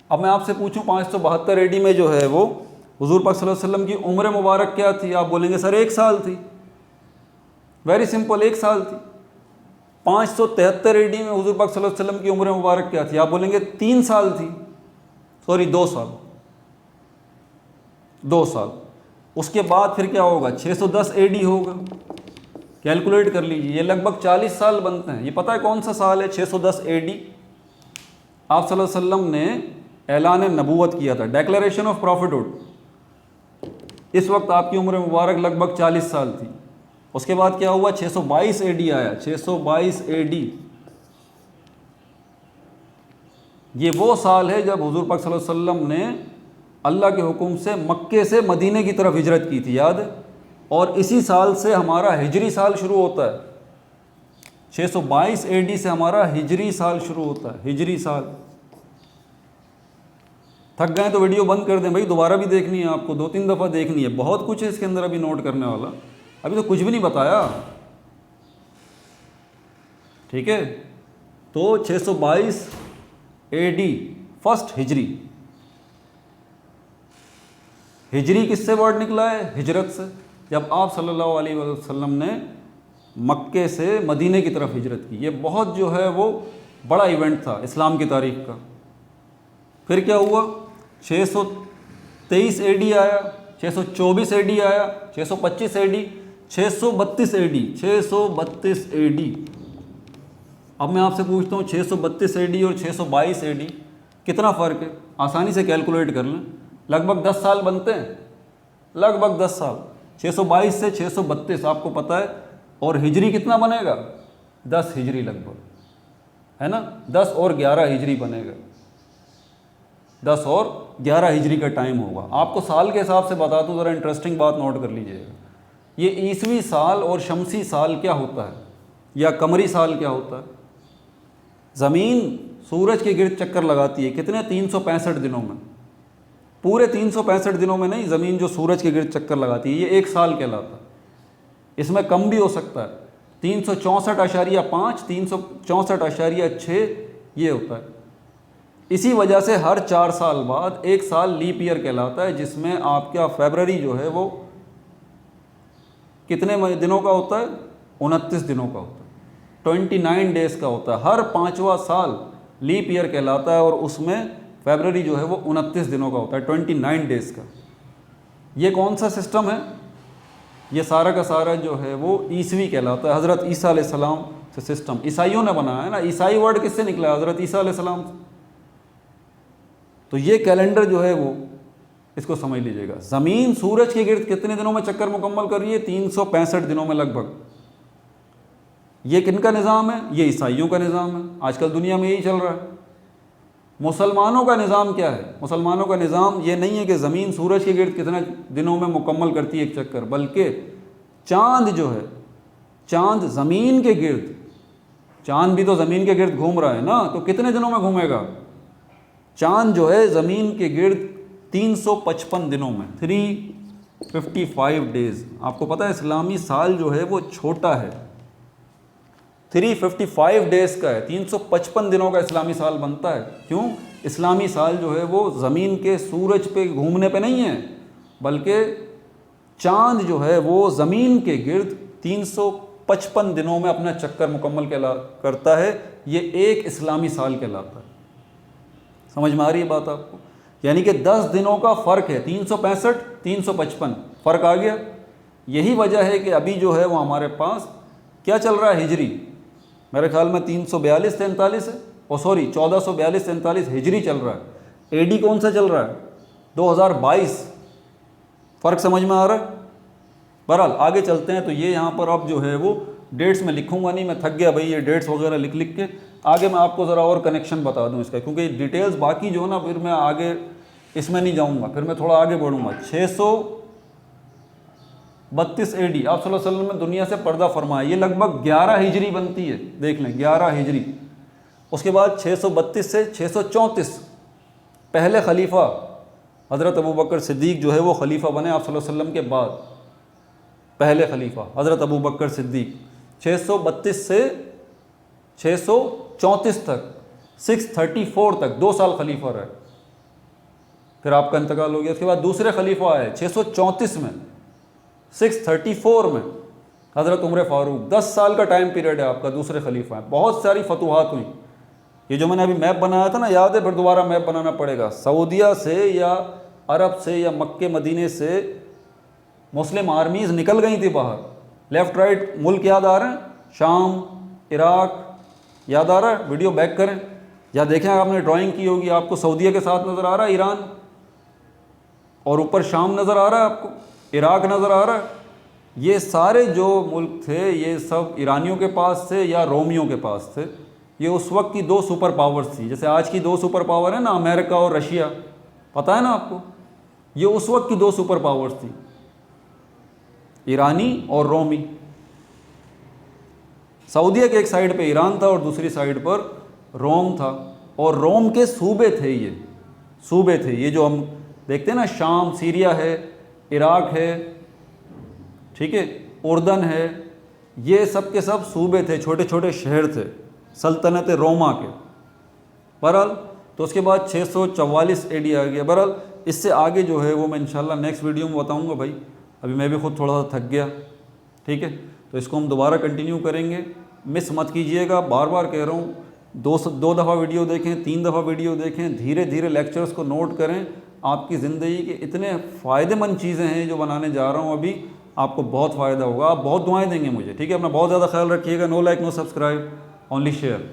A: अब मैं आपसे पूछूं 572 AD में जो है वो हुजूर पाक सल्लल्लाहु अलैहि वसल्लम की उम्र मुबारक क्या थी? आप बोलेंगे सर 1 साल थी। वेरी सिंपल, 1 साल थी। 573 AD में हुजूर पाक सल्लल्लाहु अलैहि वसल्लम की उम्र मुबारक क्या थी? आप बोलेंगे 3 साल थी। सॉरी, 2 साल, 2 साल। उसके बाद फिर क्या होगा? 610 AD होगा। कैलकुलेट कर लीजिए, ये लगभग 40 साल बनते हैं। ये पता है कौन सा साल है? 610 AD। आप सल्लल्लाहु अलैहि वसल्लम ने ऐलान नबूवत किया था, डेक्लेरेशन ऑफ प्रॉफिटहुड। इस वक्त आपकी उम्र मुबारक लगभग 40 साल थी। उसके बाद क्या हुआ? 622 AD आया, 622 AD। ये वो साल है जब हुजूर पाक सल्लल्लाहु अलैहि वसल्लम ने अल्लाह के हुक्म से मक्के से मदीने की तरफ हिजरत की थी, याद है? और इसी साल से हमारा हिजरी साल शुरू होता है। 622 AD से हमारा हिजरी साल शुरू होता है, हिजरी साल। थक गए तो वीडियो बंद कर दें भाई, दोबारा भी देखनी है आपको, 2-3 दफ़ा देखनी है। बहुत कुछ है इसके अंदर अभी नोट करने वाला, अभी तो कुछ भी नहीं बताया, ठीक है। तो 622 AD फर्स्ट हिजरी। हिजरी किससे वर्ड निकला है? हिजरत से। जब आप सल्लल्लाहु अलैहि वसल्लम ने मक्के से मदीने की तरफ हिजरत की। ये बहुत जो है वो बड़ा इवेंट था इस्लाम की तारीख का। फिर क्या हुआ? 623 AD आया, 624 AD आया, 625 AD, 632 AD, 632 AD। अब मैं आपसे पूछता हूँ 632 AD और 622 AD कितना फ़र्क है? आसानी से कैलकुलेट कर लें, लगभग 10 साल बनते हैं, लगभग 10 साल। 622 से 632 आपको पता है, और हिजरी कितना बनेगा? 10 हिजरी लगभग, है ना? 10 और 11 हिजरी बनेगा, 10 और 11 हिजरी का टाइम होगा। आपको साल के हिसाब से बता दूँ, ज़रा इंटरेस्टिंग बात नोट कर लीजिएगा। ये ईसवी साल और शमसी साल क्या होता है, या कमरी साल क्या होता है? ज़मीन सूरज के गिर्द चक्कर लगाती है कितने? 365 दिनों में। पूरे 365 दिनों में नहीं, ज़मीन जो सूरज के गिर्द चक्कर लगाती है ये 1 साल कहलाता है। इसमें कम भी हो सकता है, 364.5, 364.6 ये होता है। इसी वजह से हर 4 साल बाद 1 साल लीप ईयर कहलाता है, जिसमें आपका फरवरी जो है वो कितने दिनों का होता है? 29 दिनों का होता है, 29 डेज़ का होता है। हर 5वां साल लीप ईयर कहलाता है और उसमें फरवरी जो है वो 29 दिनों का होता है, 29 डेज़ का। ये कौन सा सिस्टम है? ये सारा का सारा जो है वो ईसवी कहलाता है, हज़रत ईसा अलैहिस्सलाम से सिस्टम ईसाइयों ने बनाया है ना। ईसाई वर्ड किससे निकला है? हज़रत ईसा अलैहिस्सलाम से। तो ये कैलेंडर जो है वो इसको समझ लीजिएगा। ज़मीन सूरज के गिर्द कितने दिनों में चक्कर मुकम्मल कर रही है? 365 दिनों में लगभग। ये किनका निज़ाम है? ये ईसाइयों का निज़ाम है। आजकल दुनिया में यही चल रहा है। मुसलमानों का निज़ाम क्या है? मुसलमानों का निज़ाम ये नहीं है कि ज़मीन सूरज के गिर्द कितने दिनों में मुकम्मल करती है एक चक्कर, बल्कि चाँद जो है, चाँद ज़मीन के गिर्द, चाँद भी तो ज़मीन के गिर्द घूम रहा है ना, तो कितने दिनों में घूमेगा? चाँद जो है ज़मीन के गिर्द 355 दिनों में, 355 डेज़। आपको पता है इस्लामी साल जो है वो छोटा है, 355 डेज़ का है, 355 दिनों का इस्लामी साल बनता है। क्यों? इस्लामी साल जो है वो ज़मीन के सूरज पे घूमने पे नहीं है, बल्कि चाँद जो है वो ज़मीन के गिर्द 355 दिनों में अपना चक्कर मुकम्मल करता है। ये एक इस्लामी साल कहलाता है। समझ में आ रही है बात आपको? यानी कि 10 दिनों का फ़र्क है, 365 355 फ़र्क आ गया। यही वजह है कि अभी जो है वो हमारे पास क्या चल रहा है? हिजरी मेरे ख्याल में 342-43 है, ओ सॉरी 1442-43 हिजरी चल रहा है। एडी कौन सा चल रहा है? 2022। फ़र्क समझ में आ रहा है? बहरहाल आगे चलते हैं। तो ये यहाँ पर अब जो है वो डेट्स में लिखूंगा नहीं, मैं थक गया भाई ये डेट्स वगैरह लिख लिख के। आगे मैं आपको ज़रा और कनेक्शन बता दूं इसका, क्योंकि डिटेल्स बाकी जो है ना फिर मैं आगे इसमें नहीं जाऊंगा, फिर मैं थोड़ा आगे बढ़ूंगा। 632 AD आप सल्लल्लाहु अलैहि वसल्लम में दुनिया से पर्दा फरमाया। ये लगभग 11 हिजरी बनती है, देख लें 11 हिजरी। उसके बाद 632 से 634 पहले खलीफा हज़रत अबू बकर सिद्दीक जो है वो खलीफा बने आप सल्लल्लाहु अलैहि वसल्लम के बाद। पहले खलीफा हज़रत अबू बकर सिद्दीक। 632 से 634 तक, 634 तक 2 साल खलीफा रहे, फिर आपका इंतकाल हो गया। उसके बाद दूसरे खलीफा आए 634 में, 634 में हज़रत उमर फ़ारूक। 10 साल का टाइम पीरियड है आपका, दूसरे खलीफा है। बहुत सारी फतूहात हुई। ये जो मैंने अभी मैप बनाया था ना, याद है? फिर दोबारा मैप बनाना पड़ेगा। सऊदिया से या अरब से या मक्के मदीने से मुस्लिम आर्मीज़ निकल गई थी बाहर। लेफ़्ट राइट मुल्क याद आ रहे हैं? शाम, इराक याद आ रहा है? वीडियो बैक करें या देखें, आपने ड्राइंग की होगी, आपको सऊदिया के साथ नज़र आ रहा है ईरान, और ऊपर शाम नज़र आ रहा है, आपको इराक नज़र आ रहा है। ये सारे जो मुल्क थे ये सब ईरानियों के पास थे या रोमियों के पास थे। ये उस वक्त की 2 सुपर पावर्स थी। जैसे आज की 2 सुपर पावर है ना, अमेरिका और रशिया, पता है ना आपको? ये उस वक्त की 2 सुपर पावर्स थी, ईरानी और रोमी। सऊदिया के एक साइड पे ईरान था और दूसरी साइड पर रोम था, और रोम के सूबे थे। ये सूबे थे, ये जो हम देखते हैं ना, शाम, सीरिया है, इराक है, ठीक है, उर्दन है, ये सब के सब सूबे थे, छोटे छोटे शहर थे सल्तनत रोमा के। बहरहाल तो उसके बाद 644 AD आ गया। बहरहाल इससे आगे जो है वो मैं इंशाल्लाह नेक्स्ट वीडियो में बताऊंगा भाई। अभी मैं भी खुद थोड़ा सा थक गया, ठीक है? तो इसको हम दोबारा कंटिन्यू करेंगे, मिस मत कीजिएगा। बार बार कह रहा हूँ, 2 दफ़ा वीडियो देखें, 3 दफ़ा वीडियो देखें, धीरे धीरे लेक्चर्स को नोट करें। आपकी ज़िंदगी के इतने फ़ायदेमंद चीज़ें हैं जो बनाने जा रहा हूँ अभी, आपको बहुत फ़ायदा होगा। आप बहुत दुआएं देंगे मुझे, ठीक है? अपना बहुत ज़्यादा ख्याल रखिएगा। No like no subscribe, only share.